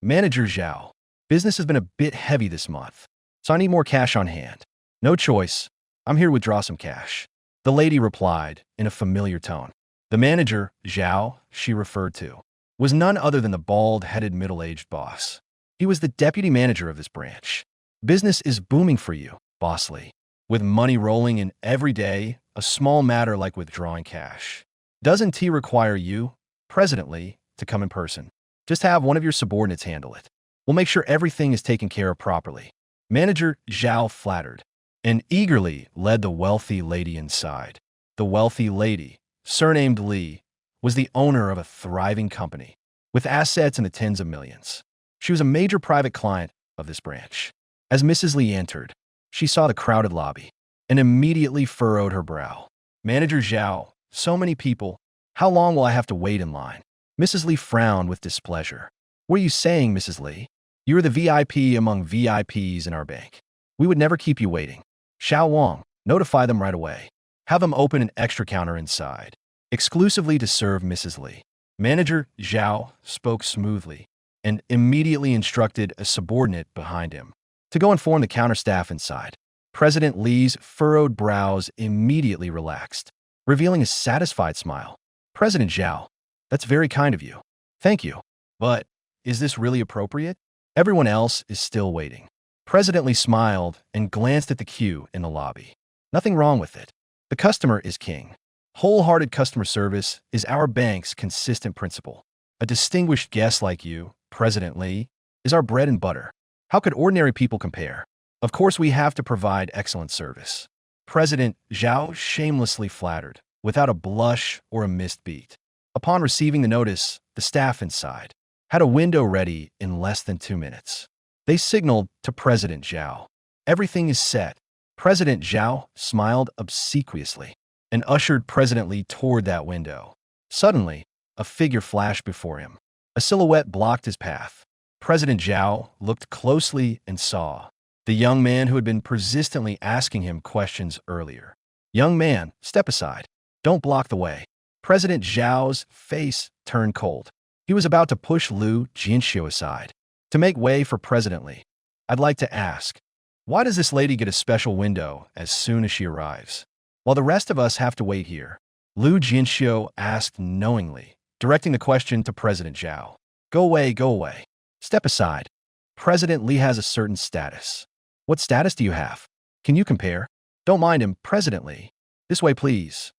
Manager Zhao, business has been a bit heavy this month, so I need more cash on hand." "No choice. I'm here to withdraw some cash," the lady replied in a familiar tone. The manager, Zhao, she referred to, was none other than the bald-headed middle-aged boss. He was the deputy manager of this branch. "Business is booming for you, Boss Lee, with money rolling in every day, a small matter like withdrawing cash. Doesn't he require you, President Lee, to come in person? Just have one of your subordinates handle it. We'll make sure everything is taken care of properly." Manager Zhao flattered and eagerly led the wealthy lady inside. The wealthy lady, surnamed Lee, was the owner of a thriving company with assets in the tens of millions. She was a major private client of this branch. As Mrs. Lee entered, she saw the crowded lobby and immediately furrowed her brow. "Manager Zhao, so many people. How long will I have to wait in line?" Mrs. Lee frowned with displeasure. "What are you saying, Mrs. Lee? You are the VIP among VIPs in our bank. We would never keep you waiting. Xiao Wang, notify them right away. Have them open an extra counter inside, exclusively to serve Mrs. Lee." Manager Zhao spoke smoothly and immediately instructed a subordinate behind him to go inform the counter staff inside. President Lee's furrowed brows immediately relaxed, revealing a satisfied smile. "President Zhao, that's very kind of you. Thank you. But is this really appropriate? Everyone else is still waiting." President Lee smiled and glanced at the queue in the lobby. "Nothing wrong with it. The customer is king. Wholehearted customer service is our bank's consistent principle. A distinguished guest like you, President Lee, is our bread and butter. How could ordinary people compare? Of course, we have to provide excellent service." President Zhao shamelessly flattered, without a blush or a missed beat. Upon receiving the notice, the staff inside had a window ready in less than 2 minutes. They signaled to President Zhao. "Everything is set." President Zhao smiled obsequiously and ushered President Lee toward that window. Suddenly, a figure flashed before him. A silhouette blocked his path. President Zhao looked closely and saw the young man who had been persistently asking him questions earlier. "Young man, step aside. Don't block the way." President Zhao's face turned cold. He was about to push Lu Jianqiu aside to make way for President Lee. "I'd like to ask, why does this lady get a special window as soon as she arrives, while the rest of us have to wait here?" Lu Jianqiu asked knowingly, directing the question to President Zhao. Go away, go away. Step aside. President Lee has a certain status." "What status do you have?" Can you compare? Don't mind him, President Li. This way, please.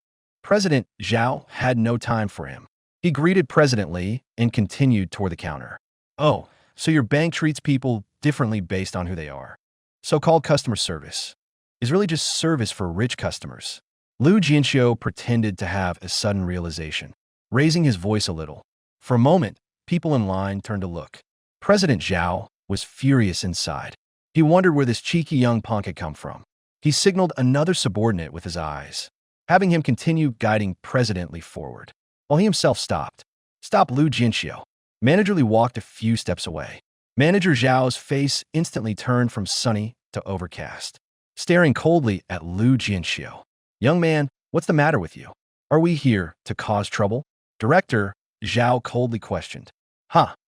President Zhao had no time for him. He greeted President Li and continued toward the counter. Oh, so your bank treats people differently based on who they are. So-called customer service is really just service for rich customers. Lu Jianqiu pretended to have a sudden realization, raising his voice a little. For a moment, people in line turned to look. President Zhao was furious inside. He wondered where this cheeky young punk had come from. He signaled another subordinate with his eyes, having him continue guiding President Li forward, while he himself stopped. Stop, Lu Jianqiu. Manager Li walked a few steps away. Manager Zhao's face instantly turned from sunny to overcast, staring coldly at Lu Jianqiu. Young man, what's the matter with you? Are we here to cause trouble? Director Zhao coldly questioned.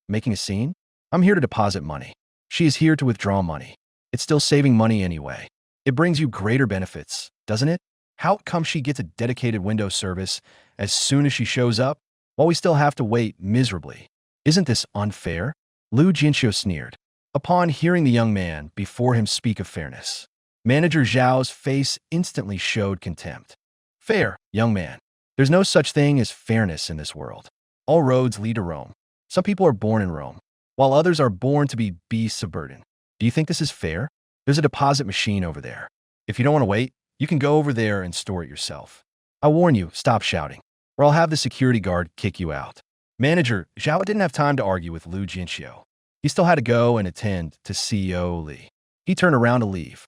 Making a scene? I'm here to deposit money. She is here to withdraw money. It's still saving money anyway. It brings you greater benefits, doesn't it? How come she gets a dedicated window service as soon as she shows up, while we still have to wait miserably? Isn't this unfair? Lu Jianqiu sneered, upon hearing the young man before him speak of fairness. Manager Zhao's face instantly showed contempt. Fair, young man. There's no such thing as fairness in this world. All roads lead to Rome. Some people are born in Rome, while others are born to be beasts of burden. Do you think this is fair? There's a deposit machine over there. If you don't want to wait, you can go over there and store it yourself. I warn you, stop shouting, or I'll have the security guard kick you out. Manager Zhao didn't have time to argue with Lu Jianqiu. He still had to go and attend to CEO Li. He turned around to leave.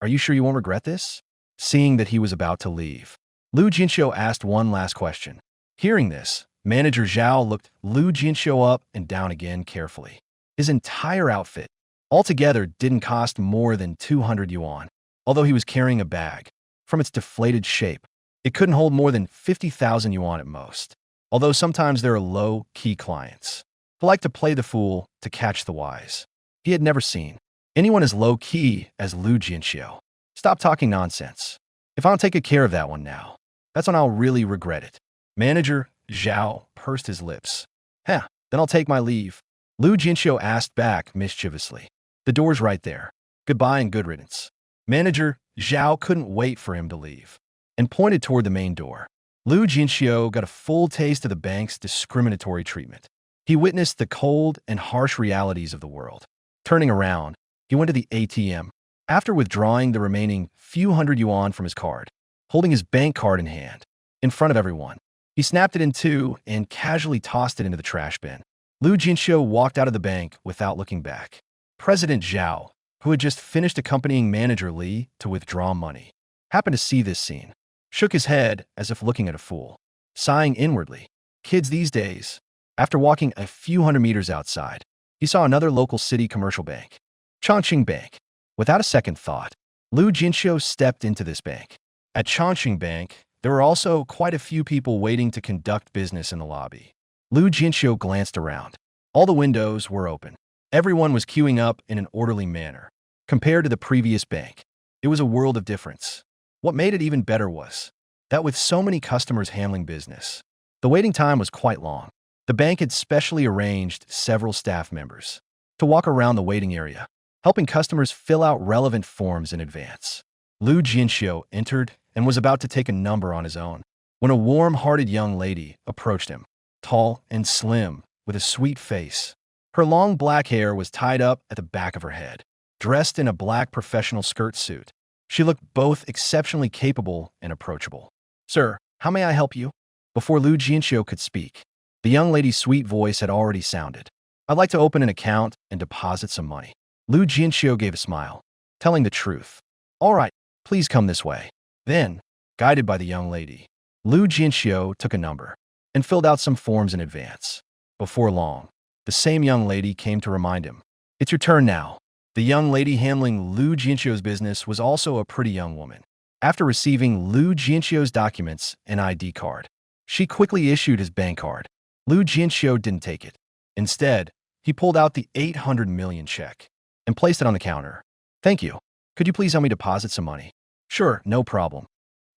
Are you sure you won't regret this? Seeing that he was about to leave, Lu Jianqiu asked one last question. Hearing this, Manager Zhao looked Lu Jianqiu up and down again carefully. His entire outfit, altogether, didn't cost more than 200 yuan, although he was carrying a bag. From its deflated shape, it couldn't hold more than 50,000 yuan at most, although sometimes there are low-key clients who like to play the fool to catch the wise. He had never seen anyone as low-key as Lu Jianqiu. Stop talking nonsense. If I don't take good care of that one now, that's when I'll really regret it. Manager Zhao pursed his lips. Then I'll take my leave. Lu Jianqiu asked back mischievously. The door's right there. Goodbye and good riddance. Manager Zhao couldn't wait for him to leave and pointed toward the main door. Lu Jianqiu got a full taste of the bank's discriminatory treatment. He witnessed the cold and harsh realities of the world. Turning around, he went to the ATM. After withdrawing the remaining few hundred yuan from his card, holding his bank card in hand, in front of everyone, he snapped it in two and casually tossed it into the trash bin. Lu Jianqiu walked out of the bank without looking back. President Zhao, who had just finished accompanying Manager Li to withdraw money, happened to see this scene, shook his head as if looking at a fool, sighing inwardly. Kids these days. After walking a few hundred meters outside, he saw another local city commercial bank, Chongqing Bank. Without a second thought, Lu Jianqiu stepped into this bank. At Chongqing Bank, there were also quite a few people waiting to conduct business in the lobby. Lu Jianqiu glanced around. All the windows were open. Everyone was queuing up in an orderly manner. Compared to the previous bank, it was a world of difference. What made it even better was that with so many customers handling business, the waiting time was quite long. The bank had specially arranged several staff members to walk around the waiting area, helping customers fill out relevant forms in advance. Lu Jianqiu entered and was about to take a number on his own when a warm-hearted young lady approached him, tall and slim, with a sweet face. Her long black hair was tied up at the back of her head. Dressed in a black professional skirt suit, she looked both exceptionally capable and approachable. Sir, how may I help you? Before Lu Jianqiu could speak, the young lady's sweet voice had already sounded. I'd like to open an account and deposit some money. Lu Jianqiu gave a smile, telling the truth. All right, please come this way. Then, guided by the young lady, Lu Jianqiu took a number and filled out some forms in advance. Before long, the same young lady came to remind him. It's your turn now. The young lady handling Lu Jianqiu's business was also a pretty young woman. After receiving Lu Jianqiu's documents and ID card, she quickly issued his bank card. Lu Jianqiu didn't take it. Instead, he pulled out the 800 million check and placed it on the counter. Thank you. Could you please help me deposit some money? Sure, no problem.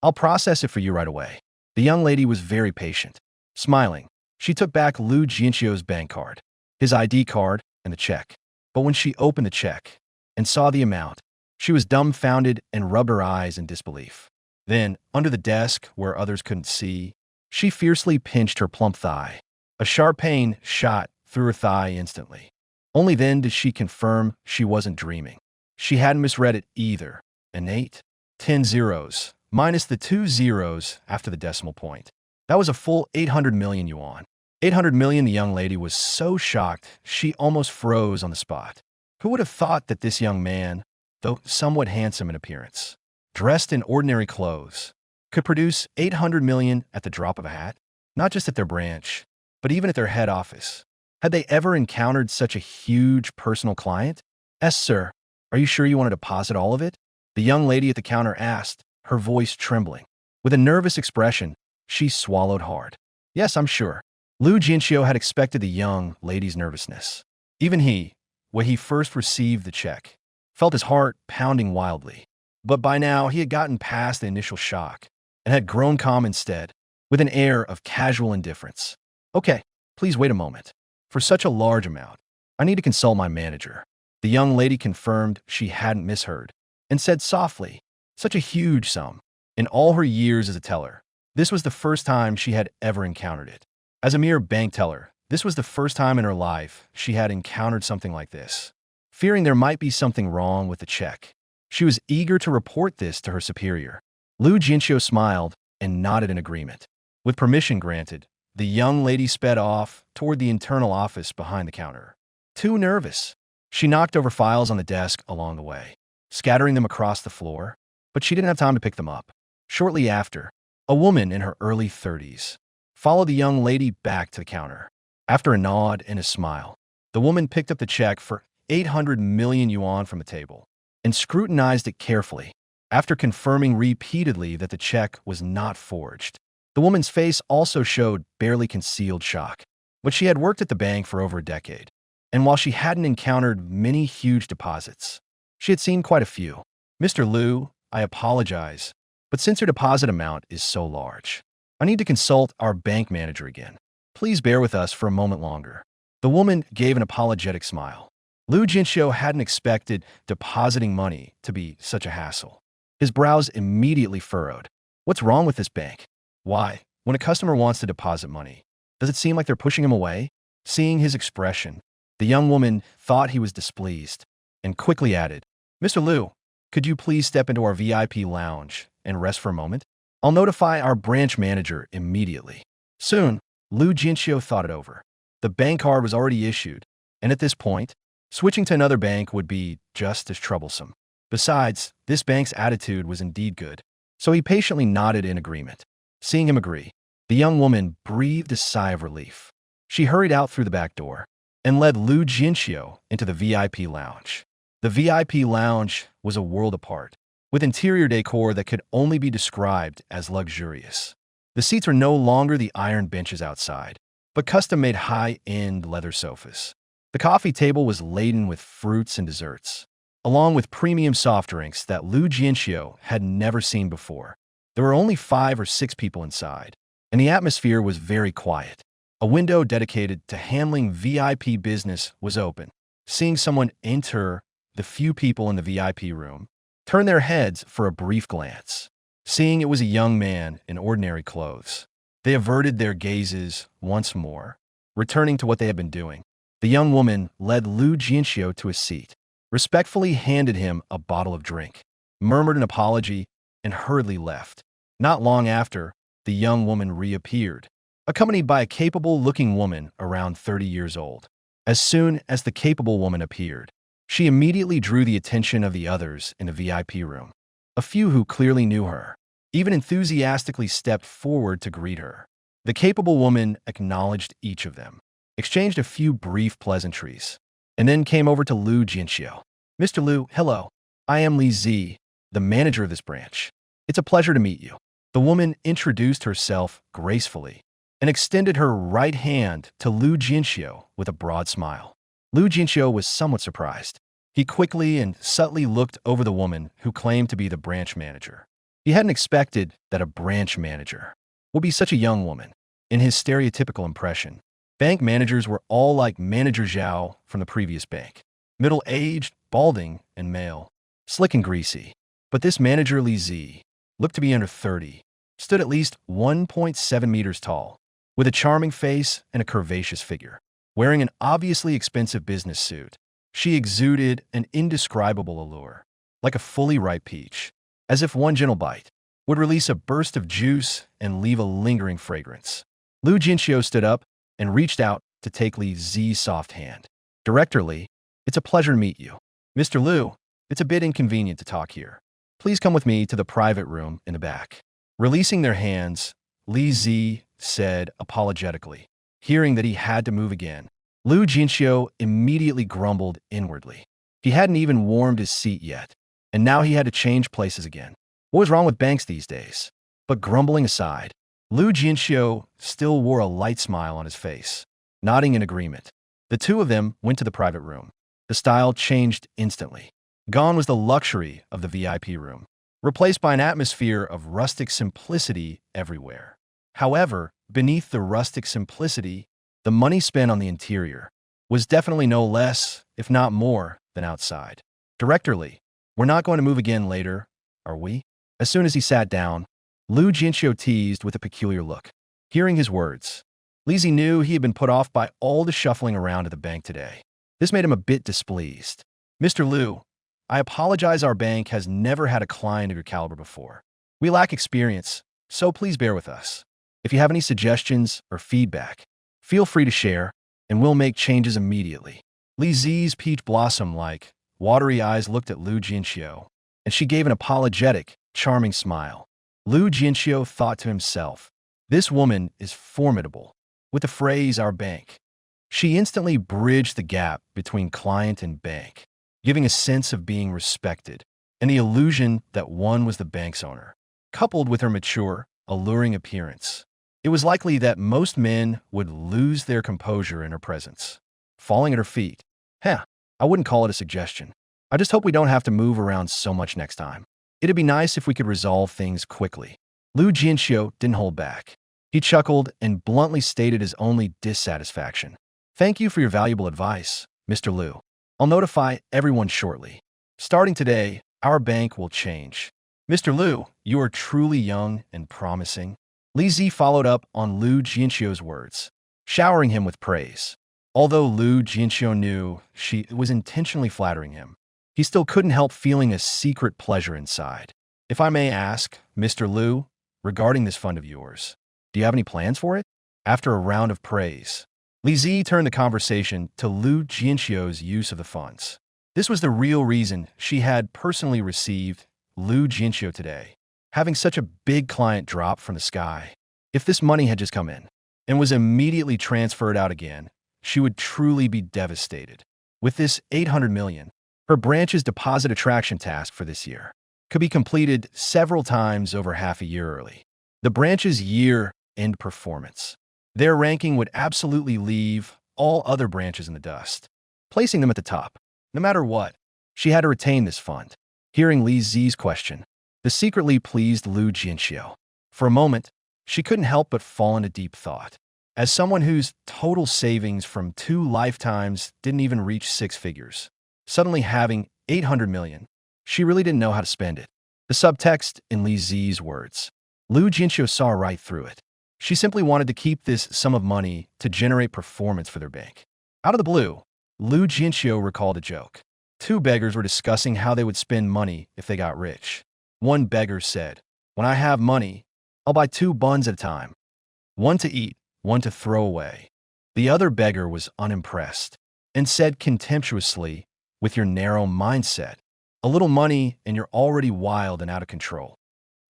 I'll process it for you right away. The young lady was very patient. Smiling, she took back Lu Jianqiu's bank card, his ID card, and the check. But when she opened the check and saw the amount, She was dumbfounded and rubbed her eyes in disbelief. Then, under the desk, where others couldn't see, she fiercely pinched her plump thigh. A sharp pain shot through her thigh instantly. Only then did she confirm she wasn't dreaming. She hadn't misread it either. An 8, 10 zeros, minus the 2 zeros after the decimal point. That was a full 800 million yuan. 800 million. The young lady was so shocked she almost froze on the spot. Who would have thought that this young man, though somewhat handsome in appearance, dressed in ordinary clothes, could produce 800 million at the drop of a hat? Not just at their branch, but even at their head office. Had they ever encountered such a huge personal client? "Yes, sir. Are you sure you want to deposit all of it?" the young lady at the counter asked, her voice trembling. With a nervous expression, she swallowed hard. "Yes, I'm sure." Lu Jianqiu had expected the young lady's nervousness. Even he, when he first received the check, felt his heart pounding wildly. But by now, he had gotten past the initial shock and had grown calm instead, with an air of casual indifference. "Okay, please wait a moment. For such a large amount, I need to consult my manager." The young lady confirmed she hadn't misheard and said softly, "Such a huge sum." In all her years as a teller, this was the first time she had ever encountered it. As a mere bank teller, this was the first time in her life she had encountered something like this. Fearing there might be something wrong with the check, she was eager to report this to her superior. Lu Jianqiu smiled and nodded in agreement. With permission granted, the young lady sped off toward the internal office behind the counter. Too nervous, she knocked over files on the desk along the way, scattering them across the floor, but she didn't have time to pick them up. Shortly after, a woman in her early 30s followed the young lady back to the counter. After a nod and a smile, the woman picked up the check for 800 million yuan from the table and scrutinized it carefully. After confirming repeatedly that the check was not forged, the woman's face also showed barely concealed shock. But she had worked at the bank for over a decade, and while she hadn't encountered many huge deposits, she had seen quite a few. "Mr. Lu, I apologize, but since your deposit amount is so large, I need to consult our bank manager again. Please bear with us for a moment longer." The woman gave an apologetic smile. Lu Jianqiu hadn't expected depositing money to be such a hassle. His brows immediately furrowed. What's wrong with this bank? Why, when a customer wants to deposit money, does it seem like they're pushing him away? Seeing his expression, the young woman thought he was displeased and quickly added, "Mr. Lu, could you please step into our VIP lounge and rest for a moment? I'll notify our branch manager immediately." Soon, Lu Jianqiu thought it over. The bank card was already issued, and at this point, switching to another bank would be just as troublesome. Besides, this bank's attitude was indeed good, so he patiently nodded in agreement. Seeing him agree, the young woman breathed a sigh of relief. She hurried out through the back door and led Lu Jianqiu into the VIP lounge. The VIP lounge was a world apart, with interior decor that could only be described as luxurious. The seats were no longer the iron benches outside, but custom-made high-end leather sofas. The coffee table was laden with fruits and desserts, along with premium soft drinks that Lu Jianqiu had never seen before. There were only 5 or 6 people inside, and the atmosphere was very quiet. A window dedicated to handling VIP business was open. Seeing someone enter, the few people in the VIP room turned their heads for a brief glance. Seeing it was a young man in ordinary clothes, they averted their gazes once more, returning to what they had been doing. The young woman led Lu Jianqiu to a seat, respectfully handed him a bottle of drink, murmured an apology, and hurriedly left. Not long after, the young woman reappeared, accompanied by a capable-looking woman around 30 years old. As soon as the capable woman appeared, she immediately drew the attention of the others in the VIP room. A few who clearly knew her even enthusiastically stepped forward to greet her. The capable woman acknowledged each of them, exchanged a few brief pleasantries, and then came over to Lu Jianqiu. "Mr. Lu, hello. I am Li Zi, the manager of this branch. It's a pleasure to meet you." The woman introduced herself gracefully and extended her right hand to Lu Jianqiu with a broad smile. Lu Jianqiu was somewhat surprised. He quickly and subtly looked over the woman who claimed to be the branch manager. He hadn't expected that a branch manager would be such a young woman. In his stereotypical impression, bank managers were all like Manager Zhao from the previous bank, middle-aged, balding, and male. slick and greasy. But this manager Li Zi looked to be under 30, stood at least 1.7 meters tall, with a charming face and a curvaceous figure. Wearing an obviously expensive business suit, she exuded an indescribable allure, like a fully ripe peach, as if one gentle bite would release a burst of juice and leave a lingering fragrance. Lu Jianqiu stood up and reached out to take Li Zi's soft hand. Director Li, it's a pleasure to meet you. Mr. Lu, it's a bit inconvenient to talk here. Please come with me to the private room in the back. Releasing their hands, Li Zi said apologetically. Hearing that he had to move again, Lu Jianqiu immediately grumbled inwardly. He hadn't even warmed his seat yet, and now he had to change places again. What was wrong with banks these days? But grumbling aside, Lu Jianqiu still wore a light smile on his face, nodding in agreement. The two of them went to the private room. The style changed instantly. Gone was the luxury of the VIP room, replaced by an atmosphere of rustic simplicity everywhere. However, beneath the rustic simplicity, the money spent on the interior was definitely no less, if not more, than outside. Director Li, we're not going to move again later, are we? As soon as he sat down, Lu Jianqiu teased with a peculiar look. Hearing his words, Li Zi knew he had been put off by all the shuffling around at the bank today. This made him a bit displeased. Mr. Lu, I apologize, our bank has never had a client of your caliber before. We lack experience, so please bear with us. If you have any suggestions or feedback, feel free to share, and we'll make changes immediately. Li Zi's peach blossom-like, watery eyes looked at Lu Jianqiu, and she gave an apologetic, charming smile. Lu Jianqiu thought to himself, this woman is formidable. With the phrase, our bank, she instantly bridged the gap between client and bank, giving a sense of being respected and the illusion that one was the bank's owner. Coupled with her mature, alluring appearance, it was likely that most men would lose their composure in her presence. Falling at her feet, I wouldn't call it a suggestion. I just hope we don't have to move around so much next time. It'd be nice if we could resolve things quickly. Lu Jianqiu didn't hold back. He chuckled and bluntly stated his only dissatisfaction. Thank you for your valuable advice, Mr. Lu. I'll notify everyone shortly. Starting today, our bank will change. Mr. Lu, you are truly young and promising. Li Zi followed up on Lu Jianqiu's words, showering him with praise. Although Lu Jianqiu knew she was intentionally flattering him, he still couldn't help feeling a secret pleasure inside. If I may ask, Mr. Lu, regarding this fund of yours, do you have any plans for it? After a round of praise, Li Zi turned the conversation to Lu Jianqiu's use of the funds. This was the real reason she had personally received Lu Jianqiu today, having such a big client drop from the sky. If this money had just come in and was immediately transferred out again, she would truly be devastated. With this 800 million, her branch's deposit attraction task for this year could be completed several times over half a year early. The branch's year-end performance, their ranking would absolutely leave all other branches in the dust, placing them at the top. No matter what, she had to retain this fund. Hearing Li Zi's question, this secretly pleased Lu Jianqiu. For a moment, she couldn't help but fall into deep thought. As someone whose total savings from 2 lifetimes didn't even reach 6 figures, suddenly having 800 million, she really didn't know how to spend it. The subtext in Li Zi's words, Lu Jianqiu saw right through it. She simply wanted to keep this sum of money to generate performance for their bank. Out of the blue, Lu Jianqiu recalled a joke. 2 beggars were discussing how they would spend money if they got rich. One beggar said, when I have money, I'll buy 2 buns at a time. One to eat, one to throw away. The other beggar was unimpressed and said contemptuously, with your narrow mindset, a little money and you're already wild and out of control.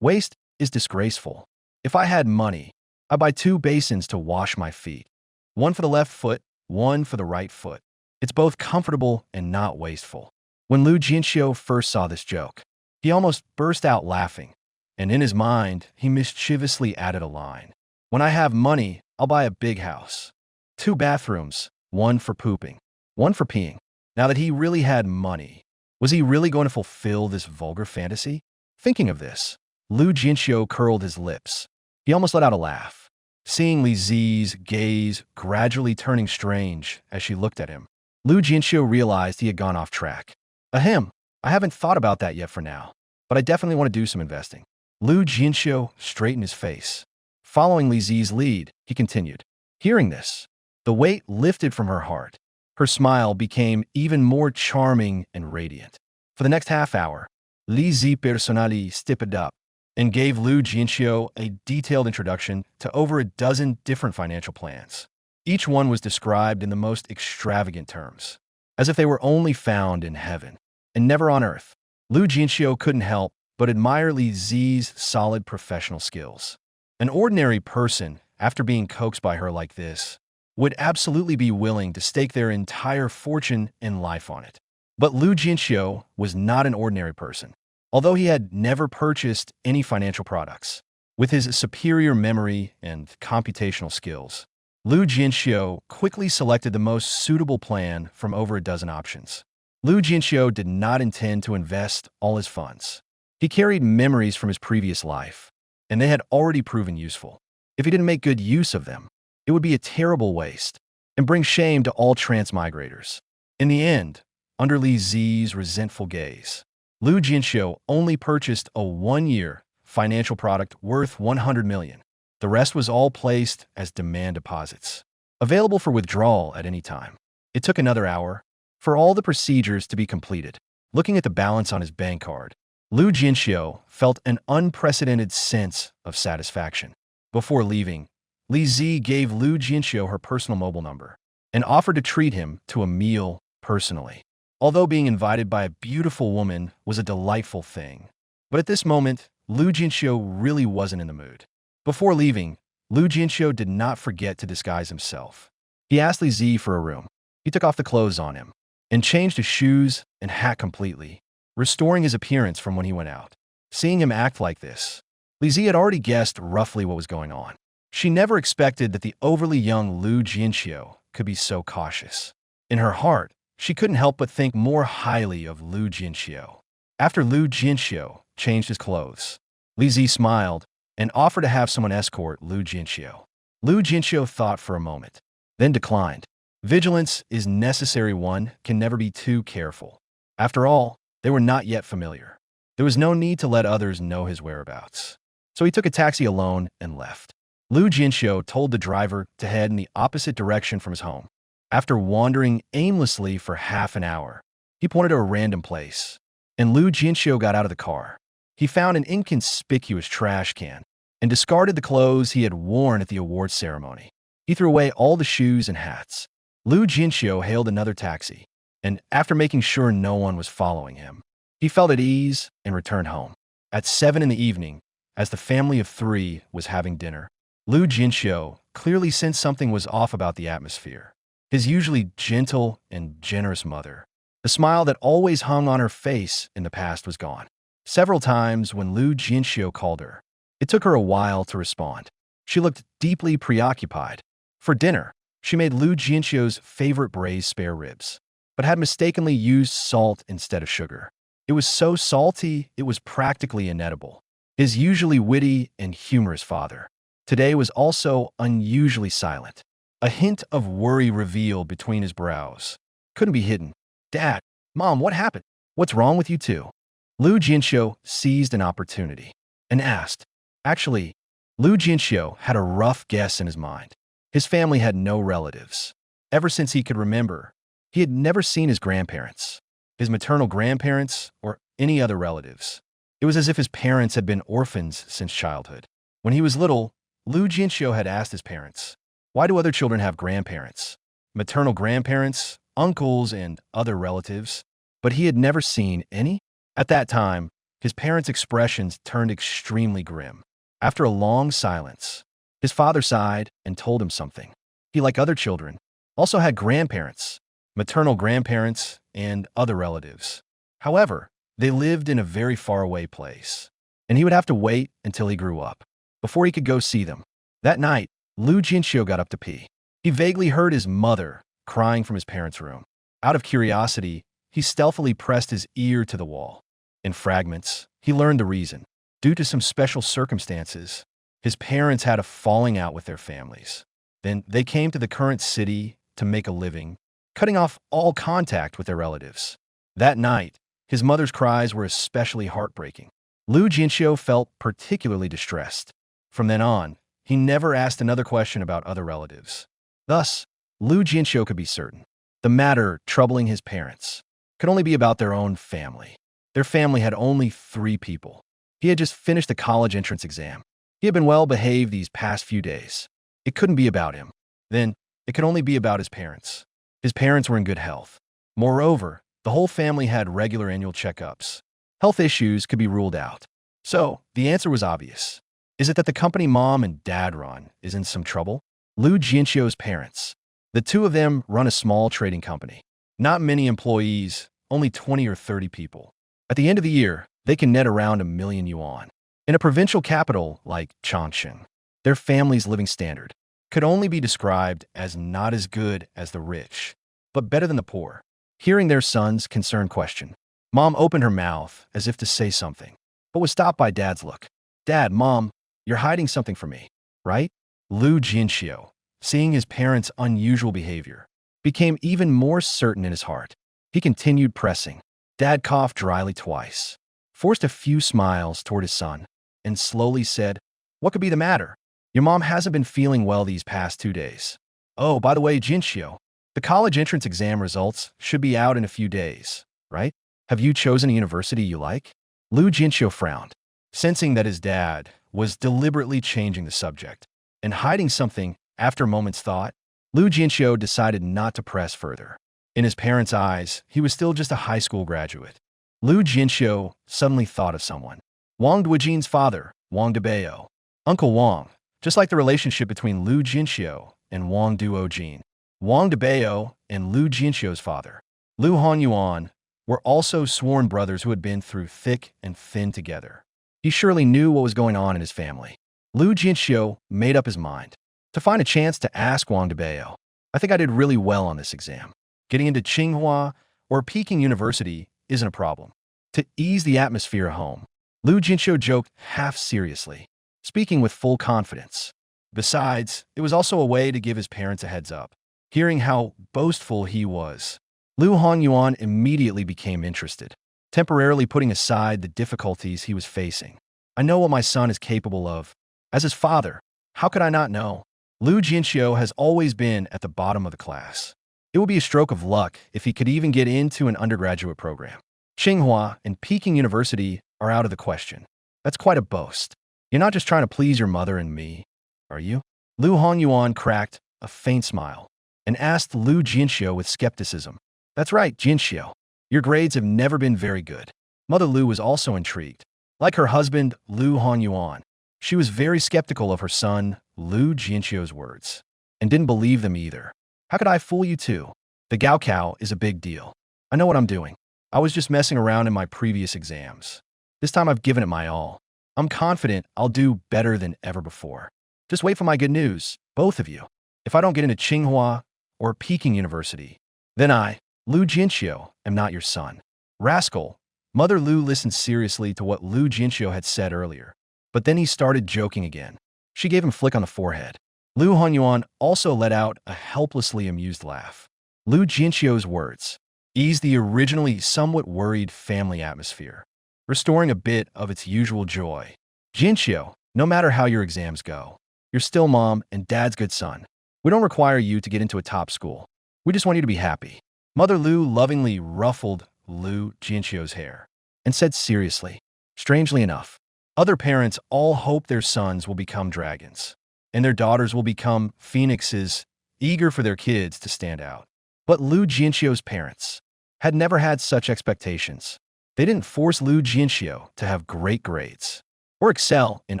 Waste is disgraceful. If I had money, I'd buy 2 basins to wash my feet. One for the left foot, one for the right foot. It's both comfortable and not wasteful. When Lu Jianqiu first saw this joke, he almost burst out laughing, and in his mind, he mischievously added a line. When I have money, I'll buy a big house. 2 bathrooms, one for pooping, one for peeing. Now that he really had money, was he really going to fulfill this vulgar fantasy? Thinking of this, Lu Jianqiu curled his lips. He almost let out a laugh, seeing Li Zi's gaze gradually turning strange as she looked at him. Lu Jianqiu realized he had gone off track. Ahem, I haven't thought about that yet for now, but I definitely want to do some investing. Lu Jianqiu straightened his face. Following Li Zi's lead, he continued. Hearing this, the weight lifted from her heart. Her smile became even more charming and radiant. For the next half hour, Li Zi personally stepped up and gave Lu Jianqiu a detailed introduction to over a dozen different financial plans. Each one was described in the most extravagant terms, as if they were only found in heaven and never on earth. Lu Jianqiu couldn't help but admire Li Zi's solid professional skills. An ordinary person, after being coaxed by her like this, would absolutely be willing to stake their entire fortune and life on it. But Lu Jianqiu was not an ordinary person. Although he had never purchased any financial products, with his superior memory and computational skills, Lu Jianqiu quickly selected the most suitable plan from over a dozen options. Lu Jianqiu did not intend to invest all his funds. He carried memories from his previous life, and they had already proven useful. If he didn't make good use of them, it would be a terrible waste and bring shame to all transmigrators. In the end, under Li Zi's resentful gaze, Lu Jianqiu only purchased a one-year financial product worth 100 million. The rest was all placed as demand deposits, available for withdrawal at any time. It took another hour for all the procedures to be completed. Looking at the balance on his bank card, Lu Jianqiu felt an unprecedented sense of satisfaction. Before leaving, Li Zi gave Lu Jianqiu her personal mobile number and offered to treat him to a meal personally. Although being invited by a beautiful woman was a delightful thing, but at this moment, Lu Jianqiu really wasn't in the mood. Before leaving, Lu Jianqiu did not forget to disguise himself. He asked Li Zi for a room. He took off the clothes on him and changed his shoes and hat completely, restoring his appearance from when he went out. Seeing him act like this, Li Zi had already guessed roughly what was going on. She never expected that the overly young Lu Jianqiu could be so cautious. In her heart, she couldn't help but think more highly of Lu Jianqiu. After Lu Jianqiu changed his clothes, Li Zi smiled and offered to have someone escort Lu Jianqiu. Lu Jianqiu thought for a moment, then declined. Vigilance is necessary. One can never be too careful. After all, they were not yet familiar. There was no need to let others know his whereabouts. So he took a taxi alone and left. Lu Jianqiu told the driver to head in the opposite direction from his home. After wandering aimlessly for half an hour, he pointed to a random place, and Lu Jianqiu got out of the car. He found an inconspicuous trash can and discarded the clothes he had worn at the awards ceremony. He threw away all the shoes and hats. Lu Jianqiu hailed another taxi, and after making sure no one was following him, he felt at ease and returned home. At 7 in the evening, as the family of 3 was having dinner, Lu Jianqiu clearly sensed something was off about the atmosphere. His usually gentle and generous mother, the smile that always hung on her face in the past, was gone. Several times when Lu Jianqiu called her, it took her a while to respond. She looked deeply preoccupied. For dinner, she made Lu Jianqiu's favorite braised spare ribs, but had mistakenly used salt instead of sugar. It was so salty, it was practically inedible. His usually witty and humorous father today was also unusually silent. A hint of worry revealed between his brows. Couldn't be hidden. Dad, Mom, what happened? What's wrong with you two? Lu Jianqiu seized an opportunity and asked. Actually, Lu Jianqiu had a rough guess in his mind. His family had no relatives. Ever since he could remember, he had never seen his grandparents, his maternal grandparents, or any other relatives. It was as if his parents had been orphans since childhood. When he was little, Lu Jianqiu had asked his parents, why do other children have grandparents, maternal grandparents, uncles, and other relatives, but he had never seen any? At that time, his parents' expressions turned extremely grim. After a long silence, his father sighed and told him something. He, like other children, also had grandparents, maternal grandparents, and other relatives. However, they lived in a very faraway place, and he would have to wait until he grew up before he could go see them. That night, Lu Jianqiu got up to pee. He vaguely heard his mother crying from his parents' room. Out of curiosity, he stealthily pressed his ear to the wall. In fragments, he learned the reason. Due to some special circumstances, his parents had a falling out with their families. Then they came to the current city to make a living, cutting off all contact with their relatives. That night, His mother's cries were especially heartbreaking. Lu Jianqiu felt particularly distressed. From then on, he never asked another question about other relatives. Thus, Lu Jianqiu could be certain. The matter troubling his parents could only be about their own family. Their family had only 3 people. He had just finished the college entrance exam. He had been well behaved these past few days. It couldn't be about him. Then, it could only be about his parents. His parents were in good health. Moreover, the whole family had regular annual checkups. Health issues could be ruled out. So, the answer was obvious. Is it that the company mom and dad run is in some trouble? Lu Jianqiu's parents. The two of them run a small trading company. Not many employees, only 20 or 30 people. At the end of the year, they can net around 1 million yuan. In a provincial capital like Changchun, their family's living standard could only be described as not as good as the rich, but better than the poor. Hearing their son's concerned question, Mom opened her mouth as if to say something, but was stopped by Dad's look. Dad, Mom, you're hiding something from me, right? Lu Jianqiu, seeing his parents' unusual behavior, became even more certain in his heart. He continued pressing. Dad coughed dryly twice, forced a few smiles toward his son, and slowly said, What could be the matter? Your mom hasn't been feeling well these past 2 days. Oh, by the way, Jianqiu, the college entrance exam results should be out in a few days, right? Have you chosen a university you like? Lu Jianqiu frowned, sensing that his dad was deliberately changing the subject and hiding something. After a moment's thought, Lu Jianqiu decided not to press further. In his parents' eyes, he was still just a high school graduate. Lu Jianqiu suddenly thought of someone. Wang Duojin's father, Wang Debao. Uncle Wang, just like the relationship between Lu Jianqiu and Wang Duojin. Wang Debao and Lu Jianqiu's father, Lu Hanyuan, were also sworn brothers who had been through thick and thin together. He surely knew what was going on in his family. Lu Jianqiu made up his mind to find a chance to ask Wang Debao. I think I did really well on this exam. Getting into Tsinghua or Peking University isn't a problem. To ease the atmosphere at home, Lu Jianqiu joked half seriously, speaking with full confidence. Besides, it was also a way to give his parents a heads up. Hearing how boastful he was, Lu Hongyuan immediately became interested, temporarily putting aside the difficulties he was facing. I know what my son is capable of. As his father, how could I not know? Lu Jianqiu has always been at the bottom of the class. It would be a stroke of luck if he could even get into an undergraduate program. Tsinghua and Peking University are out of the question. That's quite a boast. You're not just trying to please your mother and me, are you? Lu Hongyuan cracked a faint smile and asked Lu Jianqiu with skepticism. That's right, Jianqiu. Your grades have never been very good. Mother Lu was also intrigued. Like her husband, Lu Hanyuan, she was very skeptical of her son, Lu Jianqiu's words, and didn't believe them either. How could I fool you too? The Gaokao is a big deal. I know what I'm doing. I was just messing around in my previous exams. This time I've given it my all. I'm confident I'll do better than ever before. Just wait for my good news, both of you. If I don't get into Tsinghua or Peking University, then I, Lu Jianqiu, am not your son. Rascal. Mother Lu listened seriously to what Lu Jianqiu had said earlier, but then he started joking again. She gave him a flick on the forehead. Lu Hanyuan also let out a helplessly amused laugh. Lu Jianqiu's words eased the originally somewhat worried family atmosphere, restoring a bit of its usual joy. Jianqiu, no matter how your exams go, you're still mom and dad's good son. We don't require you to get into a top school. We just want you to be happy. Mother Lu lovingly ruffled Lu Jianqiu's hair and said seriously, strangely enough, other parents all hope their sons will become dragons, and their daughters will become phoenixes, eager for their kids to stand out. But Lu Jianqiu's parents had never had such expectations. They didn't force Lu Jianqiu to have great grades or excel in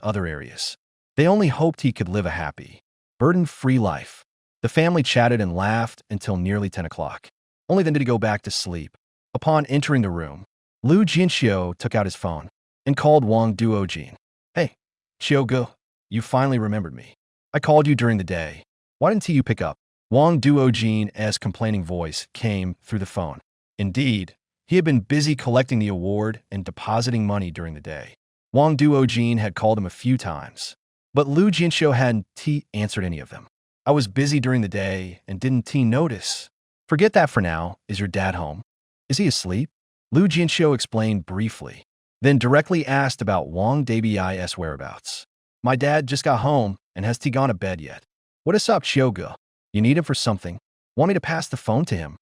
other areas. They only hoped he could live a happy, burden-free life. The family chatted and laughed until nearly 10 o'clock. Only then did he go back to sleep. Upon entering the room, Lu Jianqiu took out his phone and called Wang Duojin. Hey, Qiuge, you finally remembered me. I called you during the day. Why didn't you pick up? Wang Duojin's complaining voice came through the phone. Indeed, he had been busy collecting the award and depositing money during the day. Wang Duojin had called him a few times, but Lu Jianqiu hadn't answered any of them. I was busy during the day and didn't notice. Forget that for now. Is your dad home? Is he asleep? Lu Jianqiu explained briefly, then directly asked about Wang Dabi's whereabouts. My dad just got home, and has he gone to bed yet? What is up, Xiuge? You need him for something? Want me to pass the phone to him?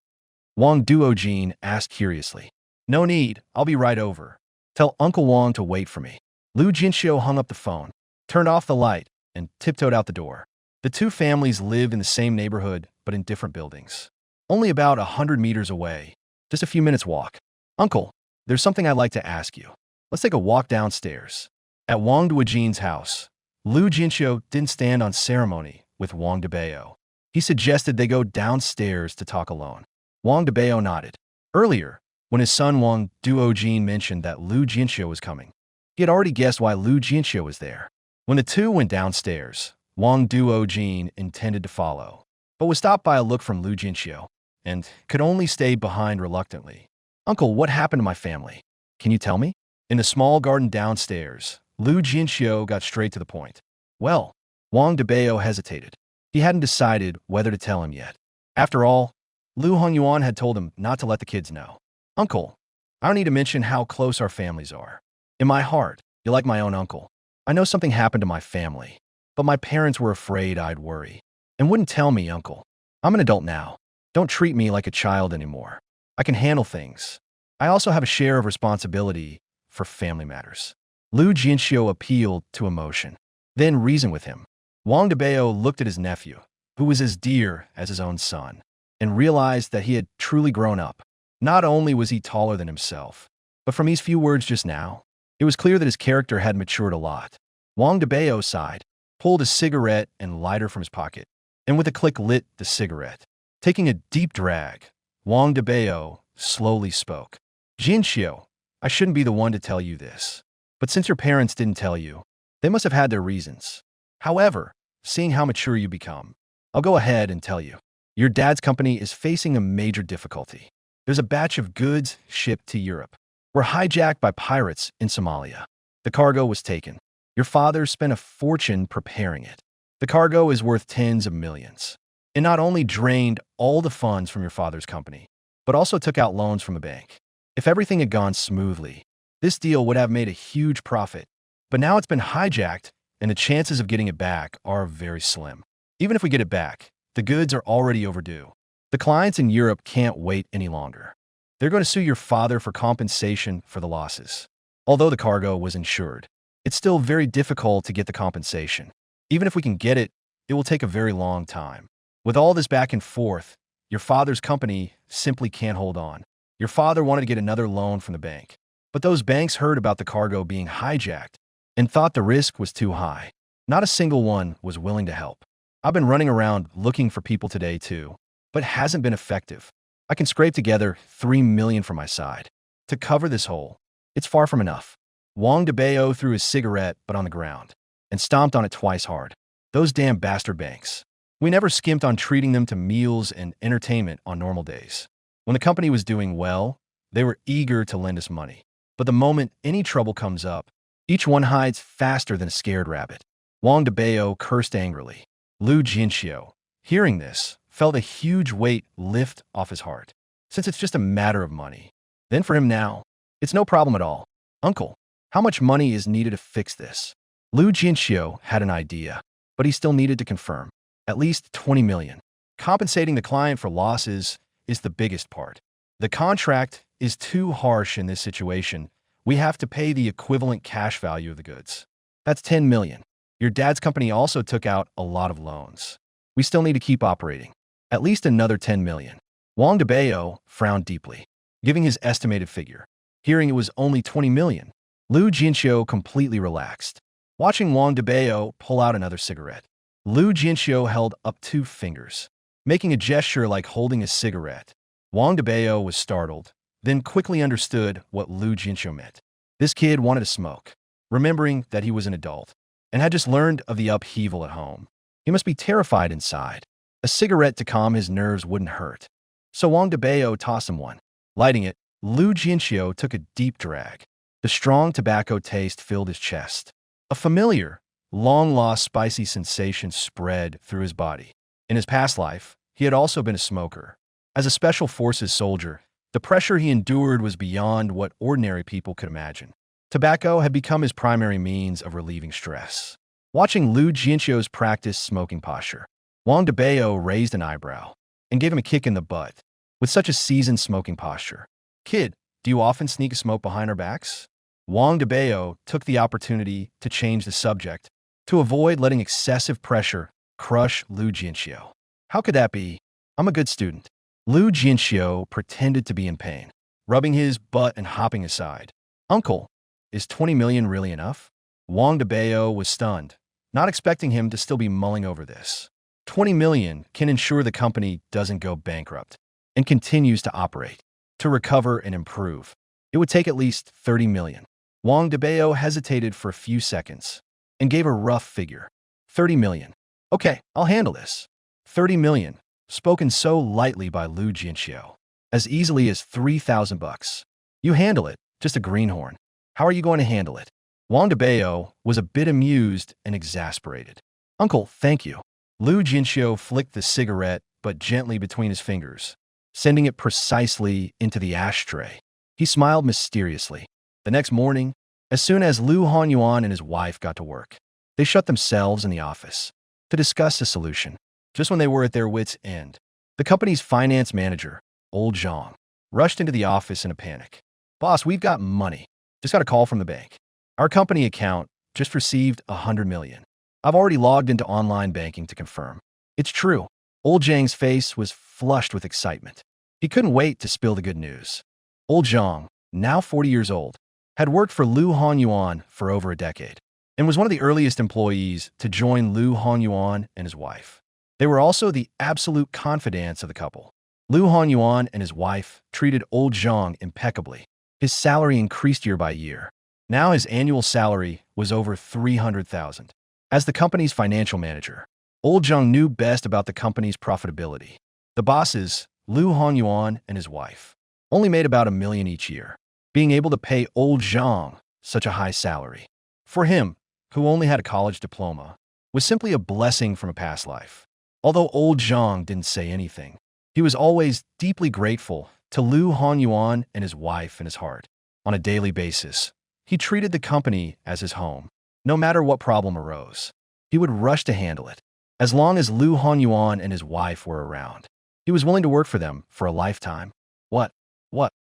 Wang Duojin asked curiously. No need, I'll be right over. Tell Uncle Wang to wait for me. Lu Jianqiu hung up the phone, turned off the light, and tiptoed out the door. The two families live in the same neighborhood, but in different buildings. Only about 100 meters away, just a few minutes walk. Uncle, there's something I'd like to ask you. Let's take a walk downstairs. At Wang Duojin's house, Lu Jianqiu didn't stand on ceremony with Wang Dabao. He suggested they go downstairs to talk alone. Wang Dabao nodded. Earlier, when his son Wang Duojin mentioned that Lu Jianqiu was coming, he had already guessed why Lu Jianqiu was there. When the two went downstairs, Wang Duojin intended to follow, but was stopped by a look from Lu Jianqiu, and could only stay behind reluctantly. Uncle, what happened to my family? Can you tell me? In the small garden downstairs, Lu Jianqiu got straight to the point. Well, Wang Dabao hesitated. He hadn't decided whether to tell him yet. After all, Lu Hongyuan had told him not to let the kids know. Uncle, I don't need to mention how close our families are. In my heart, you're like my own uncle. I know something happened to my family, but my parents were afraid I'd worry and wouldn't tell me, Uncle. I'm an adult now. Don't treat me like a child anymore. I can handle things. I also have a share of responsibility for family matters. Lu Jianqiu appealed to emotion, then reasoned with him. Wang Dabao looked at his nephew, who was as dear as his own son, and realized that he had truly grown up. Not only was he taller than himself, but from these few words just now, it was clear that his character had matured a lot. Wang Dabao sighed, pulled a cigarette and lighter from his pocket, and with a click lit the cigarette. Taking a deep drag, Wang Dabao slowly spoke. Jianqiu, I shouldn't be the one to tell you this, but since your parents didn't tell you, they must have had their reasons. However, seeing how mature you become, I'll go ahead and tell you. Your dad's company is facing a major difficulty. There's a batch of goods shipped to Europe. Were hijacked by pirates in Somalia. The cargo was taken. Your father spent a fortune preparing it. The cargo is worth tens of millions. It not only drained all the funds from your father's company, but also took out loans from a bank. If everything had gone smoothly, this deal would have made a huge profit. But now it's been hijacked, and the chances of getting it back are very slim. Even if we get it back, the goods are already overdue. The clients in Europe can't wait any longer. They're going to sue your father for compensation for the losses. Although the cargo was insured, it's still very difficult to get the compensation. Even if we can get it, it will take a very long time. With all this back and forth, your father's company simply can't hold on. Your father wanted to get another loan from the bank, but those banks heard about the cargo being hijacked and thought the risk was too high. Not a single one was willing to help. I've been running around looking for people today too, but it hasn't been effective. I can scrape together 3 million from my side. To cover this hole, it's far from enough. Wang Dabao threw his cigarette but on the ground and stomped on it twice hard. Those damn bastard banks. We never skimped on treating them to meals and entertainment on normal days. When the company was doing well, they were eager to lend us money. But the moment any trouble comes up, each one hides faster than a scared rabbit. Wang Dabao cursed angrily. Lu Jianqiu, hearing this, felt a huge weight lift off his heart, since it's just a matter of money. Then for him now, it's no problem at all. Uncle, how much money is needed to fix this? Lu Jianqiu had an idea, but he still needed to confirm. At least 20 million. Compensating the client for losses is the biggest part. The contract is too harsh in this situation. We have to pay the equivalent cash value of the goods. That's 10 million. Your dad's company also took out a lot of loans. We still need to keep operating. At least another 10 million. Wang Dabao frowned deeply, giving his estimated figure. Hearing it was only 20 million, Lu Jianqiu completely relaxed, watching Wang Dabao pull out another cigarette. Lu Jianqiu held up 2 fingers, making a gesture like holding a cigarette. Wang Dabao was startled, then quickly understood what Lu Jianqiu meant. This kid wanted to smoke, remembering that he was an adult, and had just learned of the upheaval at home. He must be terrified inside. A cigarette to calm his nerves wouldn't hurt. So Wang Dabao tossed him one. Lighting it, Lu Jianqiu took a deep drag. The strong tobacco taste filled his chest. A familiar, long-lost spicy sensation spread through his body. In his past life, he had also been a smoker. As a special forces soldier, The pressure he endured was beyond what ordinary people could imagine. Tobacco had become his primary means of relieving stress. Watching Lu Jianqiu's practice smoking posture, Wang Debao raised an eyebrow and gave him a kick in the butt. With such a seasoned smoking posture, "Kid, do you often sneak a smoke behind our backs?" Wang Debao took the opportunity to change the subject to avoid letting excessive pressure crush Lu Jianqiu. "How could that be? I'm a good student." Lu Jianqiu pretended to be in pain, rubbing his butt and hopping aside. "Uncle, is 20 million really enough?" Wang Debao was stunned, not expecting him to still be mulling over this. 20 million can ensure the company doesn't go bankrupt and continues to operate. To recover and improve, it would take at least 30 million. Wang Debao hesitated for a few seconds and gave a rough figure. 30 million. "Okay, I'll handle this." 30 million, spoken so lightly by Lu Jianqiu, as easily as 3,000 bucks. "You handle it, just a greenhorn. How are you going to handle it?" Wang Debao was a bit amused and exasperated. "Uncle, thank you." Lu Jianqiu flicked the cigarette, but gently between his fingers, sending it precisely into the ashtray. He smiled mysteriously. The next morning, as soon as Lu Hanyuan and his wife got to work, they shut themselves in the office to discuss a solution. Just when they were at their wits' end, the company's finance manager, Old Zhang, rushed into the office in a panic. "Boss, we've got money. Just got a call from the bank. Our company account just received 100 million. I've already logged into online banking to confirm. It's true." Old Zhang's face was flushed with excitement. He couldn't wait to spill the good news. Old Zhang, now 40 years old, had worked for Lu Hanyuan for over a decade and was one of the earliest employees to join Lu Hanyuan and his wife. They were also the absolute confidants of the couple. Lu Hanyuan and his wife treated Old Zhang impeccably. His salary increased year by year. Now his annual salary was over 300,000. As the company's financial manager, Old Zhang knew best about the company's profitability. The bosses, Lu Hanyuan and his wife, only made about $1 million each year. Being able to pay Old Zhang such a high salary, for him, who only had a college diploma, was simply a blessing from a past life. Although Old Zhang didn't say anything, he was always deeply grateful to Lu Hanyuan and his wife in his heart. On a daily basis, he treated the company as his home. No matter what problem arose, he would rush to handle it. As long as Lu Hanyuan and his wife were around, he was willing to work for them for a lifetime. What?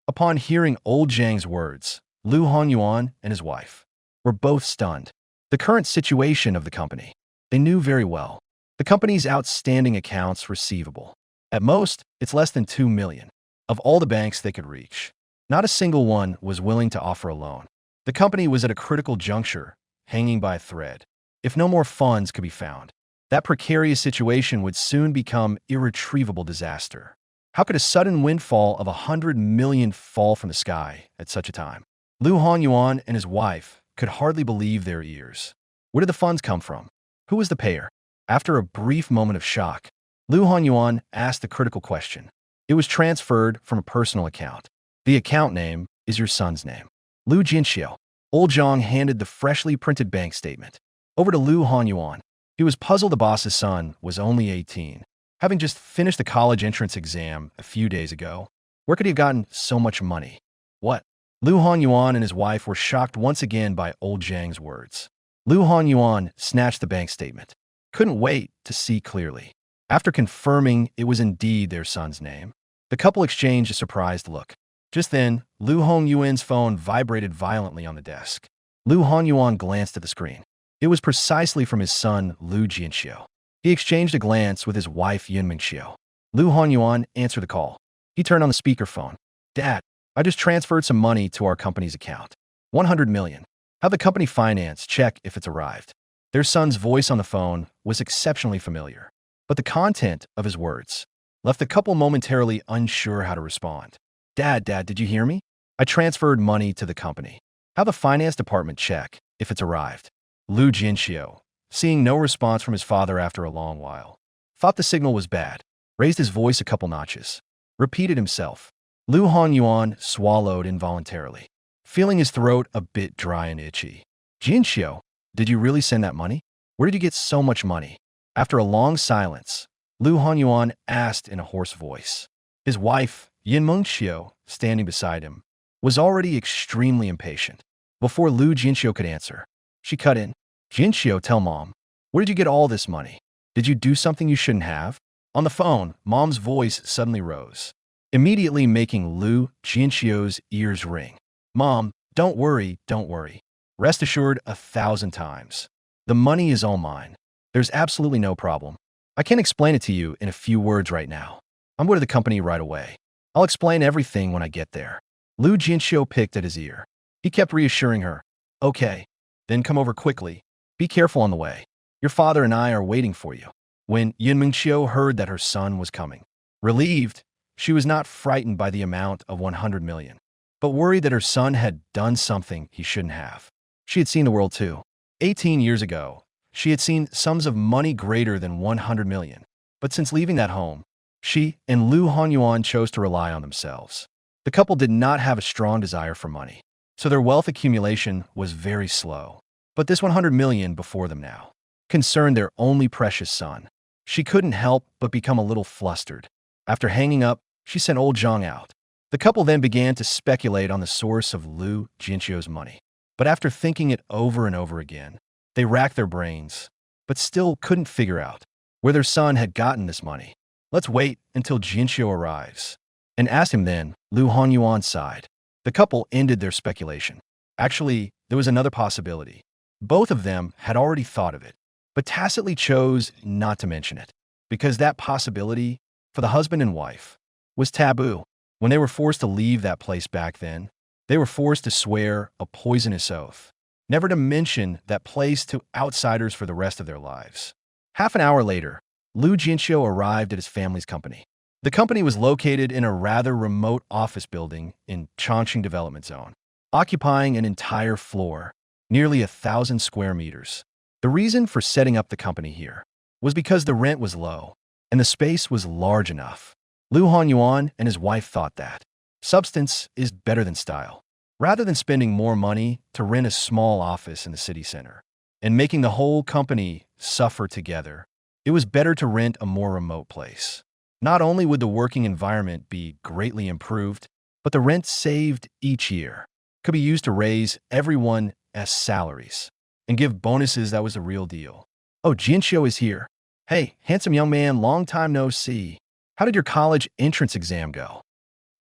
Upon hearing Old Zhang's words, Lu Hanyuan and his wife were both stunned. The current situation of the company, they knew very well. The company's outstanding accounts receivable. At most, it's less than 2 million. Of all the banks they could reach, not a single one was willing to offer a loan. The company was at a critical juncture, hanging by a thread. If no more funds could be found, that precarious situation would soon become irretrievable disaster. How could a sudden windfall of 100 million fall from the sky at such a time? Lu Hanyuan and his wife could hardly believe their ears. Where did the funds come from? Who was the payer? After a brief moment of shock, Lu Hanyuan asked the critical question. "It was transferred from a personal account. The account name is your son's name, Lu Jianqiu." Old Zhang handed the freshly printed bank statement over to Lu Hanyuan. He was puzzled the boss's son was only 18, having just finished the college entrance exam a few days ago. Where could he have gotten so much money? What? Lu Hanyuan and his wife were shocked once again by Old Zhang's words. Lu Hanyuan snatched the bank statement. Couldn't wait to see clearly. After confirming it was indeed their son's name, the couple exchanged a surprised look. Just then, Lu Hongyuan's phone vibrated violently on the desk. Lu Hanyuan glanced at the screen. It was precisely from his son, Lu Jianqiu. He exchanged a glance with his wife, Yunmingxiu. Lu Hanyuan answered the call. He turned on the speakerphone. "Dad, I just transferred some money to our company's account. 100 million. Have the company finance check if it's arrived." Their son's voice on the phone was exceptionally familiar, but the content of his words left the couple momentarily unsure how to respond. Dad, did you hear me? I transferred money to the company. Have the finance department check if it's arrived." Lu Jianqiu, seeing no response from his father after a long while, thought the signal was bad, raised his voice a couple notches, repeated himself. Lu Hanyuan swallowed involuntarily, feeling his throat a bit dry and itchy. "Jianqiu, did you really send that money? Where did you get so much money?" After a long silence, Lu Hanyuan asked in a hoarse voice. His wife, Jianqiu, standing beside him, was already extremely impatient. Before Lu Jianqiu could answer, she cut in. Jianqiu, tell Mom, where did you get all this money? Did you do something you shouldn't have? On the phone, Mom's voice suddenly rose, immediately making Lu Jianqiu's ears ring. Mom, don't worry, don't worry. Rest assured 1,000 times. The money is all mine. There's absolutely no problem. I can't explain it to you in a few words right now. I'm going to the company right away. I'll explain everything when I get there. Lu Jianqiu picked at his ear. He kept reassuring her. Okay, then come over quickly. Be careful on the way. Your father and I are waiting for you. When Jianqiu heard that her son was coming, relieved, she was not frightened by the amount of 100 million, but worried that her son had done something he shouldn't have. She had seen the world too. 18 years ago, she had seen sums of money greater than 100 million. But since leaving that home, she and Lu Jianqiu chose to rely on themselves. The couple did not have a strong desire for money, so their wealth accumulation was very slow. But this 100 million before them now concerned their only precious son. She couldn't help but become a little flustered. After hanging up, she sent old Zhang out. The couple then began to speculate on the source of Lu Jianqiu's money. But after thinking it over and over again, they racked their brains, but still couldn't figure out where their son had gotten this money. Let's wait until Jianqiu arrives and ask him then, Lu Jianqiu sighed. The couple ended their speculation. Actually, there was another possibility. Both of them had already thought of it, but tacitly chose not to mention it, because that possibility, for the husband and wife, was taboo. When they were forced to leave that place back then, they were forced to swear a poisonous oath, never to mention that place to outsiders for the rest of their lives. Half an hour later, Lu Jianqiu arrived at his family's company. The company was located in a rather remote office building in Chongqing Development Zone, occupying an entire floor, nearly 1,000 square meters. The reason for setting up the company here was because the rent was low and the space was large enough. Lu Jianqiu and his wife thought that substance is better than style. Rather than spending more money to rent a small office in the city center and making the whole company suffer together, it was better to rent a more remote place. Not only would the working environment be greatly improved, but the rent saved each year could be used to raise everyone's salaries and give bonuses. That was the real deal. Oh, Jianqiu is here. Hey, handsome young man, long time no see. How did your college entrance exam go?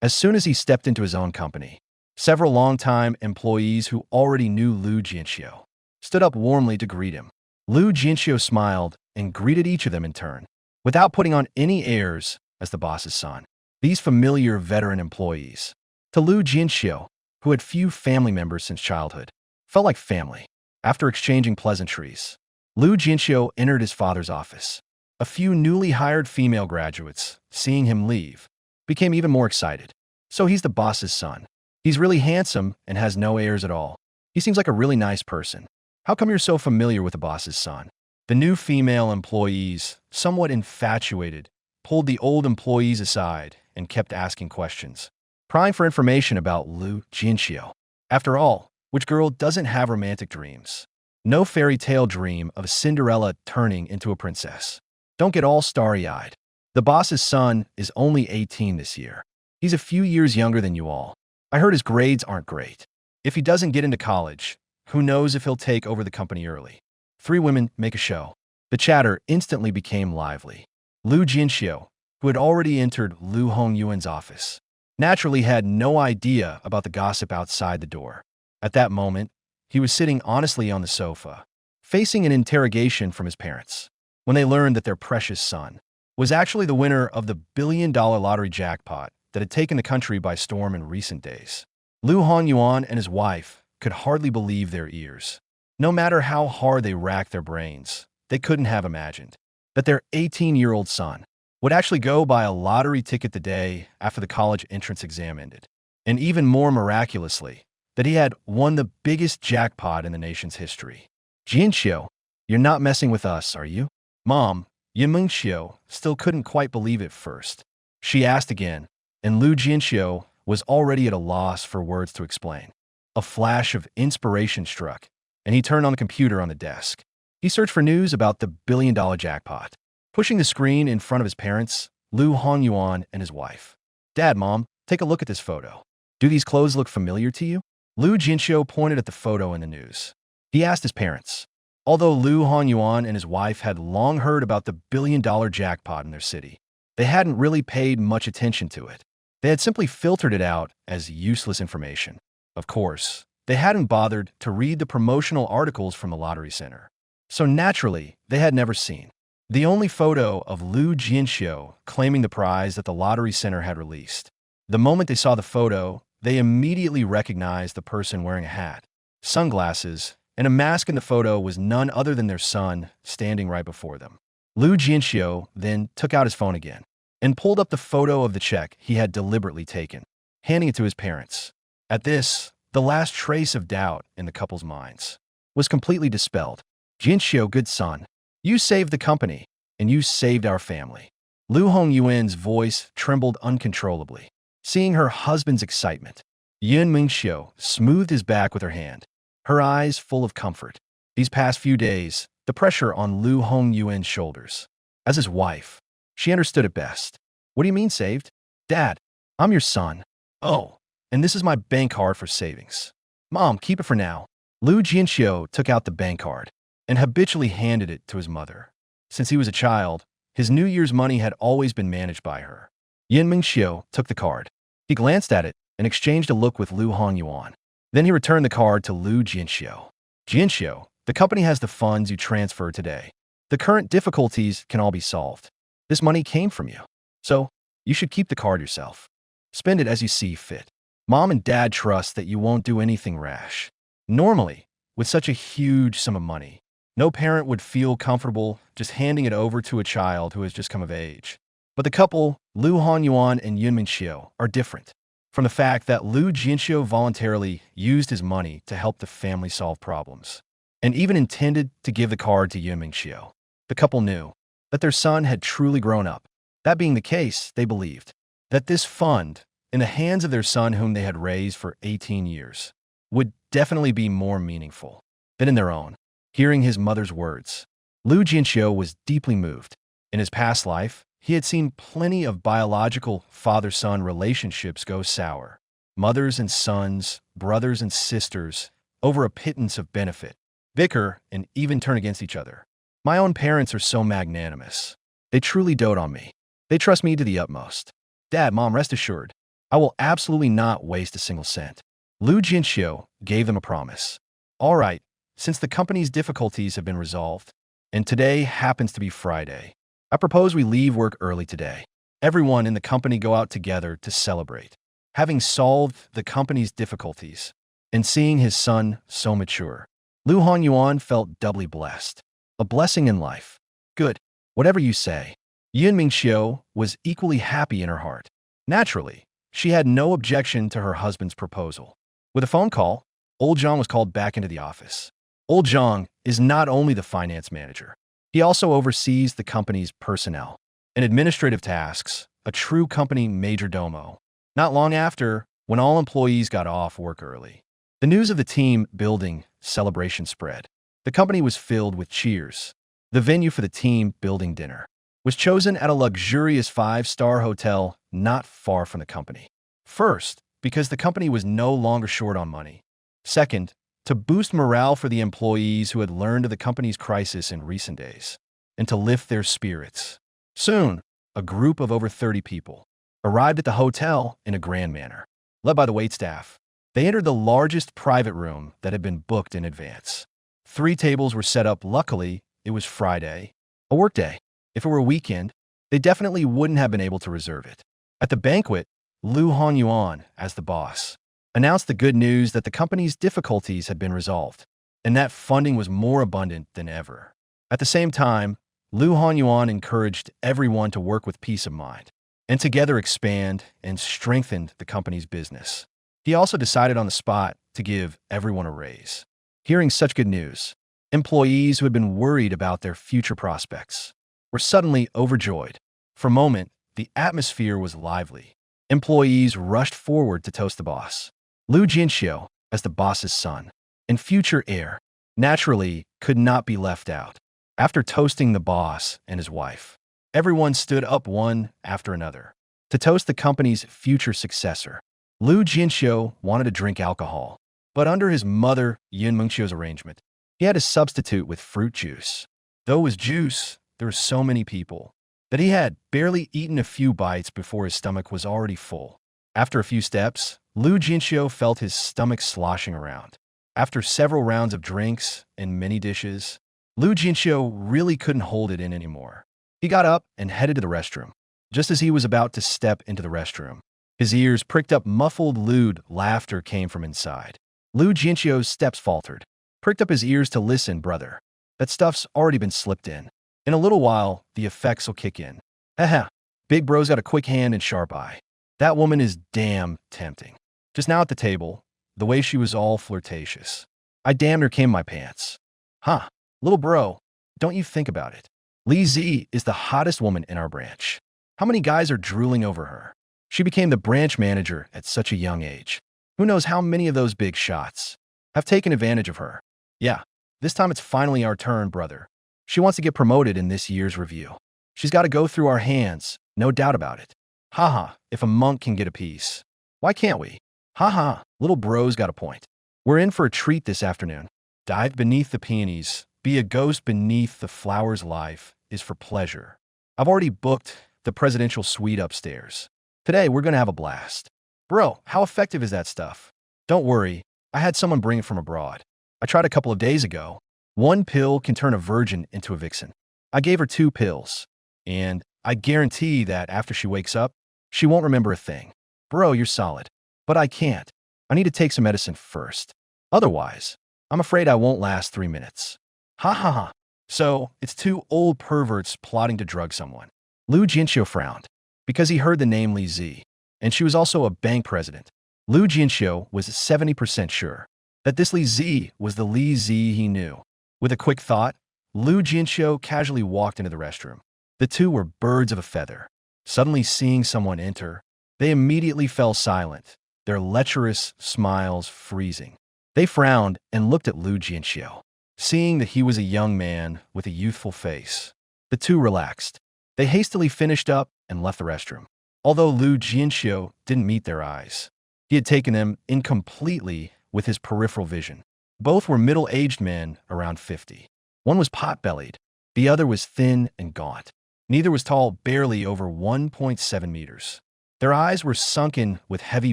As soon as he stepped into his own company, several longtime employees who already knew Lu Jianqiu stood up warmly to greet him. Lu Jianqiu smiled and greeted each of them in turn, without putting on any airs as the boss's son. These familiar veteran employees, to Lu Jianqiu, who had few family members since childhood, felt like family. After exchanging pleasantries, Lu Jianqiu entered his father's office. A few newly hired female graduates, seeing him leave, became even more excited. So he's the boss's son. He's really handsome and has no airs at all. He seems like a really nice person. How come you're so familiar with the boss's son? The new female employees, somewhat infatuated, pulled the old employees aside and kept asking questions, prying for information about Lu Jianqiu. After all, which girl doesn't have romantic dreams? No fairy tale dream of Cinderella turning into a princess. Don't get all starry-eyed. The boss's son is only 18 this year. He's a few years younger than you all. I heard his grades aren't great. If he doesn't get into college, who knows if he'll take over the company early. 3 women make a show. The chatter instantly became lively. Lu Jianqiu, who had already entered Lu Jianqiu's office, naturally had no idea about the gossip outside the door. At that moment, he was sitting honestly on the sofa, facing an interrogation from his parents, when they learned that their precious son was actually the winner of the billion-dollar lottery jackpot that had taken the country by storm in recent days. Lu Jianqiu and his wife could hardly believe their ears. No matter how hard they racked their brains, they couldn't have imagined that their 18-year-old son would actually go buy a lottery ticket the day after the college entrance exam ended. And even more miraculously, that he had won the biggest jackpot in the nation's history. Jianqiu, you're not messing with us, are you? Mom, Jianqiu still couldn't quite believe it first. She asked again, and Lu Jianqiu was already at a loss for words to explain. A flash of inspiration struck, and he turned on the computer on the desk. He searched for news about the billion-dollar jackpot. Pushing the screen in front of his parents, Lu Jianqiu and his wife Dad, Mom, take a look at this photo. Do these clothes look familiar to you? Lu Jianqiu pointed at the photo in the news. He asked his parents. Although Lu Honyuan and his wife had long heard about the billion-dollar jackpot in their city, they hadn't really paid much attention to it. They had simply filtered it out as useless information. Of course, they hadn't bothered to read the promotional articles from the lottery center. So naturally, they had never seen the only photo of Lu Jianqiu claiming the prize that the lottery center had released. The moment they saw the photo, they immediately recognized the person wearing a hat, sunglasses, and a mask in the photo was none other than their son standing right before them. Lu Jianqiu then took out his phone again and pulled up the photo of the check he had deliberately taken, handing it to his parents. At this, the last trace of doubt in the couple's minds was completely dispelled. Jianqiu, good son, you saved the company, and you saved our family. Lu Hongyuan's voice trembled uncontrollably. Seeing her husband's excitement, Yun Mingxiu smoothed his back with her hand, her eyes full of comfort. These past few days, the pressure on Lu Hongyuan's shoulders. As his wife, she understood it best. What do you mean saved? Dad, I'm your son. Oh, and this is my bank card for savings. Mom, keep it for now. Lu Jianqiu took out the bank card and habitually handed it to his mother. Since he was a child, his New Year's money had always been managed by her. Yin Mingxiu took the card. He glanced at it and exchanged a look with Lu Hongyuan. Then he returned the card to Lu Jianqiu. Jianqiu, the company has the funds you transferred today. The current difficulties can all be solved. This money came from you, so you should keep the card yourself. Spend it as you see fit. Mom and Dad trust that you won't do anything rash. Normally, with such a huge sum of money, no parent would feel comfortable just handing it over to a child who has just come of age. But the couple, Lu Honyuan and Yun Mingxiu, are different. From the fact that Lu Jianqiu voluntarily used his money to help the family solve problems, and even intended to give the card to Yun Mingxiu, the couple knew that their son had truly grown up. That being the case, they believed that this fund, in the hands of their son whom they had raised for 18 years, would definitely be more meaningful than in their own. Hearing his mother's words, Lu Jianqiu was deeply moved. In his past life, he had seen plenty of biological father-son relationships go sour. Mothers and sons, brothers and sisters, over a pittance of benefit, bicker and even turn against each other. My own parents are so magnanimous. They truly dote on me. They trust me to the utmost. Dad, Mom, rest assured, I will absolutely not waste a single cent. Lu Jianqiu gave them a promise. All right, since the company's difficulties have been resolved, and today happens to be Friday, I propose we leave work early today. Everyone in the company go out together to celebrate. Having solved the company's difficulties and seeing his son so mature, Lu Honyuan felt doubly blessed. A blessing in life. Good. Whatever you say. Yun Mingxiu was equally happy in her heart. Naturally, she had no objection to her husband's proposal. With a phone call, Old Zhang was called back into the office. Old Zhang is not only the finance manager, he also oversees the company's personnel and administrative tasks, a true company majordomo. Not long after, when all employees got off work early, the news of the team building celebration spread. The company was filled with cheers. The venue for the team building dinner was chosen at a luxurious 5-star hotel not far from the company. First, because the company was no longer short on money. Second, to boost morale for the employees who had learned of the company's crisis in recent days, and to lift their spirits. Soon, a group of over 30 people arrived at the hotel in a grand manner. Led by the waitstaff, they entered the largest private room that had been booked in advance. 3 tables were set up. Luckily, it was Friday, a workday. If it were a weekend, they definitely wouldn't have been able to reserve it. At the banquet, Lu Honyuan, as the boss, announced the good news that the company's difficulties had been resolved, and that funding was more abundant than ever. At the same time, Lu Honyuan encouraged everyone to work with peace of mind, and together expand and strengthen the company's business. He also decided on the spot to give everyone a raise. Hearing such good news, employees who had been worried about their future prospects were suddenly overjoyed. For a moment, the atmosphere was lively. Employees rushed forward to toast the boss. Lu Jianqiu, as the boss's son and future heir, naturally could not be left out. After toasting the boss and his wife, everyone stood up one after another to toast the company's future successor. Lu Jianqiu wanted to drink alcohol, but under his mother Yin Mengqiu's arrangement, he had to substitute with fruit juice. Though it was juice, there were so many people that he had barely eaten a few bites before his stomach was already full. After a few steps, Lu Jianqiu felt his stomach sloshing around. After several rounds of drinks and many dishes, Lu Jianqiu really couldn't hold it in anymore. He got up and headed to the restroom. Just as he was about to step into the restroom, his ears pricked up. Muffled, lewd laughter came from inside. Lu Jianqiu's steps faltered. Pricked up his ears to listen, brother. That stuff's already been slipped in. In a little while, the effects will kick in. Haha, big bro's got a quick hand and sharp eye. That woman is damn tempting. Just now at the table, the way she was all flirtatious. I damn near came in my pants. Huh, little bro, don't you think about it. Li Zi is the hottest woman in our branch. How many guys are drooling over her? She became the branch manager at such a young age. Who knows how many of those big shots have taken advantage of her? Yeah, this time it's finally our turn, brother. She wants to get promoted in this year's review. She's got to go through our hands, no doubt about it. Haha, if a monk can get a piece, why can't we? Haha, little bro's got a point. We're in for a treat this afternoon. Dive beneath the peonies, be a ghost beneath the flowers. Life is for pleasure. I've already booked the presidential suite upstairs. Today, we're going to have a blast. Bro, how effective is that stuff? Don't worry, I had someone bring it from abroad. I tried a couple of days ago. One pill can turn a virgin into a vixen. I gave her 2 pills, and I guarantee that after she wakes up, she won't remember a thing. Bro, you're solid. But I can't. I need to take some medicine first. Otherwise, I'm afraid I won't last 3 minutes. Ha ha ha. So, it's 2 old perverts plotting to drug someone. Lu Jianqiu frowned, because he heard the name Li Zi, and she was also a bank president. Lu Jianqiu was 70% sure that this Li Zi was the Li Zi he knew. With a quick thought, Lu Jianqiu casually walked into the restroom. The 2 were birds of a feather. Suddenly seeing someone enter, they immediately fell silent, their lecherous smiles freezing. They frowned and looked at Lu Jianqiu. Seeing that he was a young man with a youthful face, the 2 relaxed. They hastily finished up and left the restroom. Although Lu Jianqiu didn't meet their eyes, he had taken them in completely with his peripheral vision. Both were middle-aged men around 50. One was pot-bellied. The other was thin and gaunt. Neither was tall, barely over 1.7 meters. Their eyes were sunken with heavy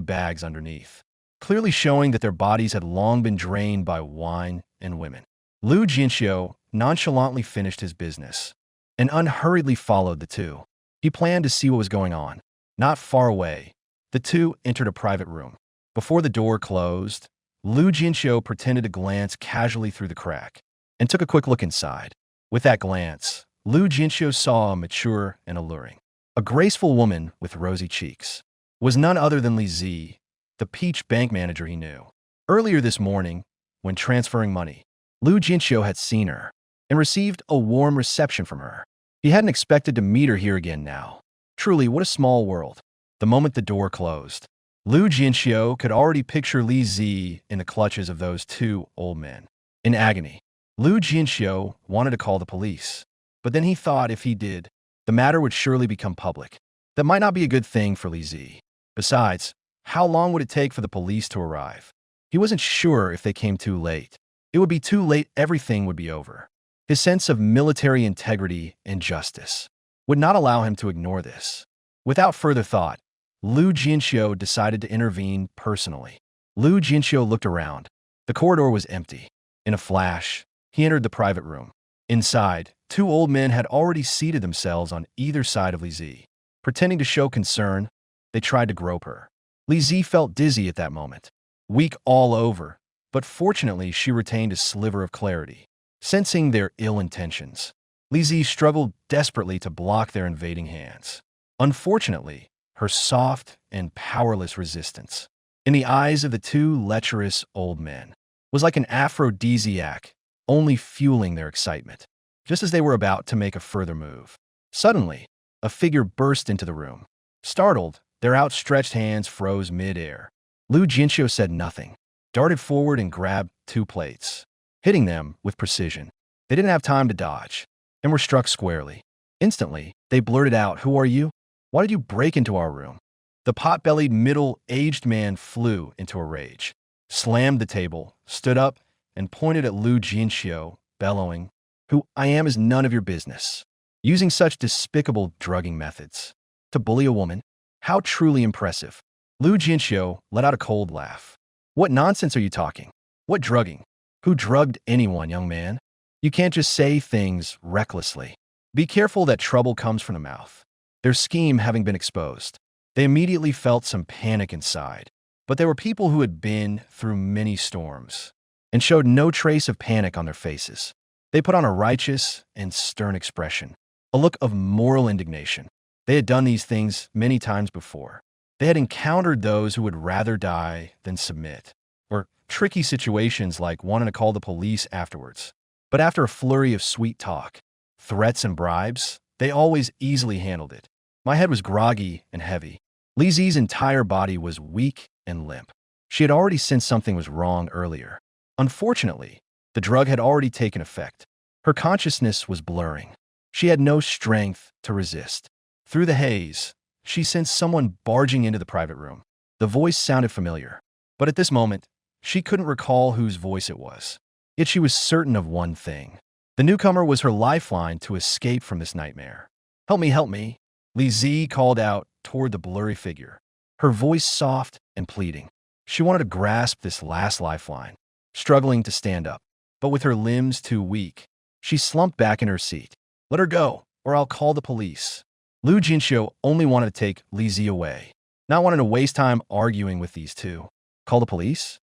bags underneath, clearly showing that their bodies had long been drained by wine and women. Lu Jianqiu nonchalantly finished his business and unhurriedly followed the 2. He planned to see what was going on. Not far away, the 2 entered a private room. Before the door closed, Lu Jianqiu pretended to glance casually through the crack and took a quick look inside. With that glance, Lu Jianqiu saw a mature and alluring. A graceful woman with rosy cheeks was none other than Li Zi, the peach bank manager he knew. Earlier this morning, when transferring money, Lu Jianqiu had seen her and received a warm reception from her. He hadn't expected to meet her here again now. Truly, what a small world. The moment the door closed, Lu Jianqiu could already picture Li Zi in the clutches of those 2 old men. In agony, Lu Jianqiu wanted to call the police, but then he thought if he did, the matter would surely become public. That might not be a good thing for Li Zi. Besides, how long would it take for the police to arrive? He wasn't sure if they came too late. It would be too late, everything would be over. His sense of military integrity and justice would not allow him to ignore this. Without further thought, Lu Jianqiu decided to intervene personally. Lu Jianqiu looked around. The corridor was empty. In a flash, he entered the private room. Inside, 2 old men had already seated themselves on either side of Li Zi. Pretending to show concern, they tried to grope her. Li Zi felt dizzy at that moment, weak all over, but fortunately she retained a sliver of clarity. Sensing their ill intentions, Li Zi struggled desperately to block their invading hands. Unfortunately, her soft and powerless resistance, in the eyes of the 2 lecherous old men, was like an aphrodisiac, only fueling their excitement. Just as they were about to make a further move, suddenly, a figure burst into the room. Startled, their outstretched hands froze mid-air. Lu Jianqiu said nothing, darted forward and grabbed 2 plates, hitting them with precision. They didn't have time to dodge, and were struck squarely. Instantly, they blurted out, "Who are you?" Why did you break into our room? The pot-bellied, middle-aged man flew into a rage, slammed the table, stood up, and pointed at Lu Jianqiu, bellowing, "Who I am is none of your business." Using such despicable drugging methods to bully a woman? How truly impressive. Lu Jianqiu let out a cold laugh. What nonsense are you talking? What drugging? Who drugged anyone, young man? You can't just say things recklessly. Be careful that trouble comes from the mouth. Their scheme having been exposed, they immediately felt some panic inside. But there were people who had been through many storms and showed no trace of panic on their faces. They put on a righteous and stern expression, a look of moral indignation. They had done these things many times before. They had encountered those who would rather die than submit, or tricky situations like wanting to call the police afterwards. But after a flurry of sweet talk, threats and bribes, they always easily handled it. My head was groggy and heavy. Li Zi's entire body was weak and limp. She had already sensed something was wrong earlier. Unfortunately, the drug had already taken effect. Her consciousness was blurring. She had no strength to resist. Through the haze, she sensed someone barging into the private room. The voice sounded familiar, but at this moment, she couldn't recall whose voice it was. Yet she was certain of one thing. The newcomer was her lifeline to escape from this nightmare. "Help me, help me," Li Zi called out toward the blurry figure, her voice soft and pleading. She wanted to grasp this last lifeline, struggling to stand up, but with her limbs too weak, she slumped back in her seat. "Let her go, or I'll call the police." Lu Jianqiu only wanted to take Li Zi away, not wanting to waste time arguing with these two. "Call the police?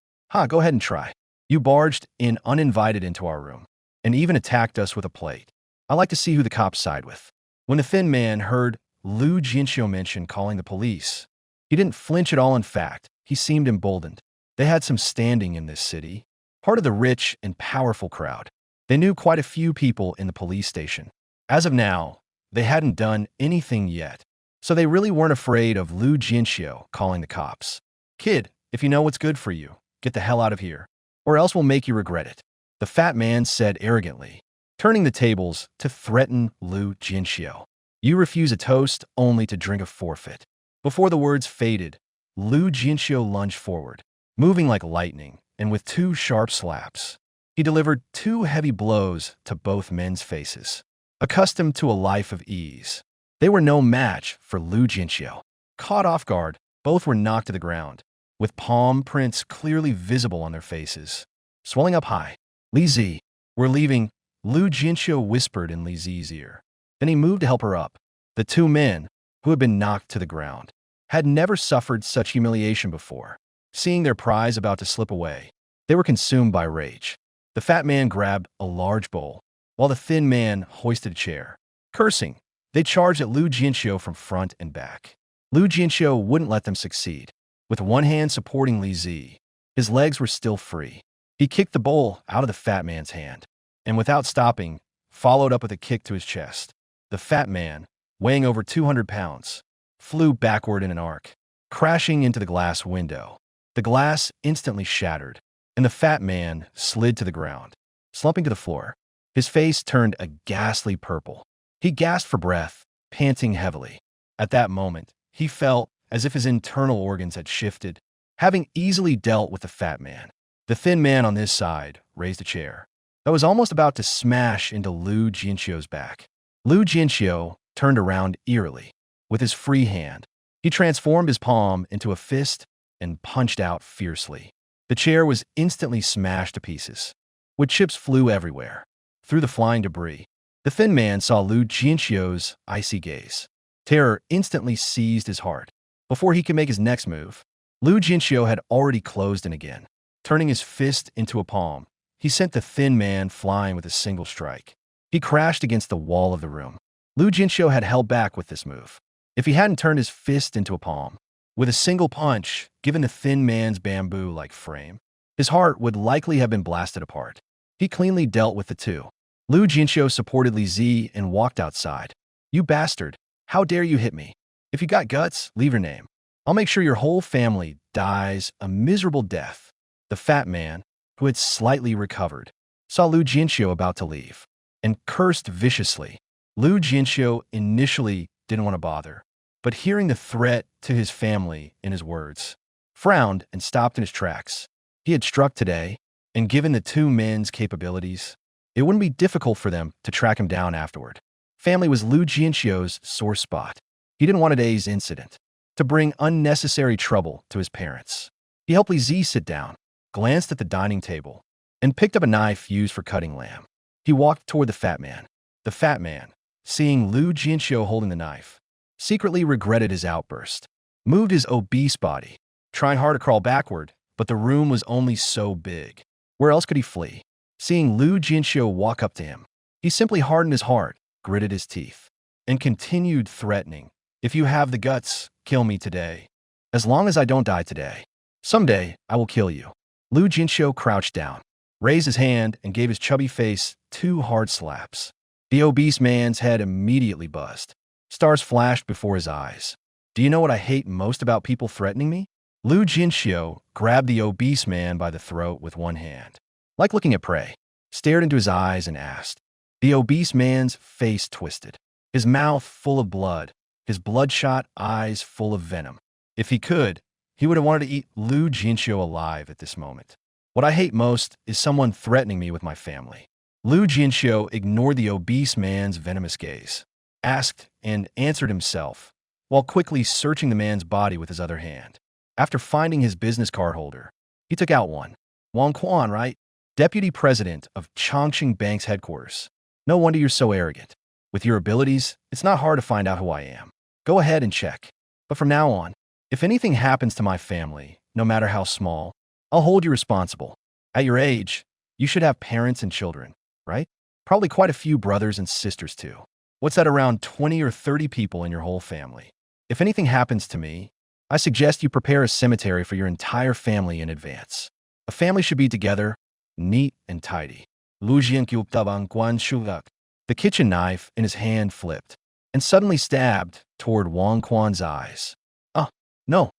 Go ahead and try. You barged in uninvited into our room, and even attacked us with a plate. I like to see who the cops side with." When the thin man heard Lu Jianqiu mention calling the police, he didn't flinch at all. In fact, he seemed emboldened. They had some standing in this city, part of the rich and powerful crowd. They knew quite a few people in the police station. As of now, they hadn't done anything yet, so they really weren't afraid of Lu Jianqiu calling the cops. "Kid, if you know what's good for you, get the hell out of here, or else we'll make you regret it," the fat man said arrogantly, turning the tables to threaten Lu Jianqiu. "You refuse a toast only to drink a forfeit." Before the words faded, Lu Jianqiu lunged forward, moving like lightning, and with two sharp slaps, he delivered two heavy blows to both men's faces. Accustomed to a life of ease, they were no match for Lu Jianqiu. Caught off guard, both were knocked to the ground, with palm prints clearly visible on their faces, swelling up high. "Li Zi, we're leaving," Lu Jianqiu whispered in Li Zi's ear. Then he moved to help her up. The two men, who had been knocked to the ground, had never suffered such humiliation before. Seeing their prize about to slip away, they were consumed by rage. The fat man grabbed a large bowl, while the thin man hoisted a chair. Cursing, they charged at Lu Jianqiu from front and back. Lu Jianqiu wouldn't let them succeed. With one hand supporting Li Zi, his legs were still free. He kicked the bowl out of the fat man's hand, and without stopping, followed up with a kick to his chest. The fat man, weighing over 200 pounds, flew backward in an arc, crashing into the glass window. The glass instantly shattered, and the fat man slid to the ground, slumping to the floor. His face turned a ghastly purple. He gasped for breath, panting heavily. At that moment, he felt as if his internal organs had shifted, having easily dealt with the fat man. The thin man on this side raised a chair that was almost about to smash into Lu Jianqiu's back. Lu Jianqiu turned around eerily. With his free hand, he transformed his palm into a fist and punched out fiercely. The chair was instantly smashed to pieces. Wood chips flew everywhere. Through the flying debris, the thin man saw Lu Jianqiu's icy gaze. Terror instantly seized his heart. Before he could make his next move, Lu Jianqiu had already closed in again. Turning his fist into a palm, he sent the thin man flying with a single strike. He crashed against the wall of the room. Lu Jianqiu had held back with this move. If he hadn't turned his fist into a palm, with a single punch, given the thin man's bamboo-like frame, his heart would likely have been blasted apart. He cleanly dealt with the two. Lu Jianqiu supported Li Zi and walked outside. "You bastard, how dare you hit me? If you got guts, leave your name. I'll make sure your whole family dies a miserable death." The fat man, who had slightly recovered, saw Lu Jianqiu about to leave, and cursed viciously. Lu Jianqiu initially didn't want to bother, but hearing the threat to his family in his words, frowned and stopped in his tracks. He had struck today, and given the two men's capabilities, it wouldn't be difficult for them to track him down afterward. Family was Lu Jianqiu's sore spot. He didn't want today's incident to bring unnecessary trouble to his parents. He helped Li Zi sit down, glanced at the dining table, and picked up a knife used for cutting lamb. He walked toward the fat man. The fat man, seeing Lu Jianqiu holding the knife, secretly regretted his outburst, moved his obese body, trying hard to crawl backward, but the room was only so big. Where else could he flee? Seeing Lu Jianqiu walk up to him, he simply hardened his heart, gritted his teeth, and continued threatening, "If you have the guts, kill me today. As long as I don't die today, someday I will kill you." Lu Jianqiu crouched down, raised his hand, and gave his chubby face 2 hard slaps. The obese man's head immediately buzzed. Stars flashed before his eyes. "Do you know what I hate most about people threatening me?" Lu Jianqiu grabbed the obese man by the throat with one hand, like looking at prey, stared into his eyes and asked. The obese man's face twisted, his mouth full of blood, his bloodshot eyes full of venom. If he could, he would have wanted to eat Lu Jianqiu alive at this moment. "What I hate most is someone threatening me with my family." Lu Jianqiu ignored the obese man's venomous gaze, asked and answered himself, while quickly searching the man's body with his other hand. After finding his business card holder, he took out one. "Wang Quan, right? Deputy President of Chongqing Bank's headquarters. No wonder you're so arrogant. With your abilities, it's not hard to find out who I am. Go ahead and check. But from now on, if anything happens to my family, no matter how small, I'll hold you responsible. At your age, you should have parents and children, right? Probably quite a few brothers and sisters too. What's that, around 20 or 30 people in your whole family? If anything happens to me, I suggest you prepare a cemetery for your entire family in advance. A family should be together, neat and tidy." Lu Jianqiu tabang guan shugak. The kitchen knife in his hand flipped and suddenly stabbed toward Wang Quan's eyes. "Ah, no,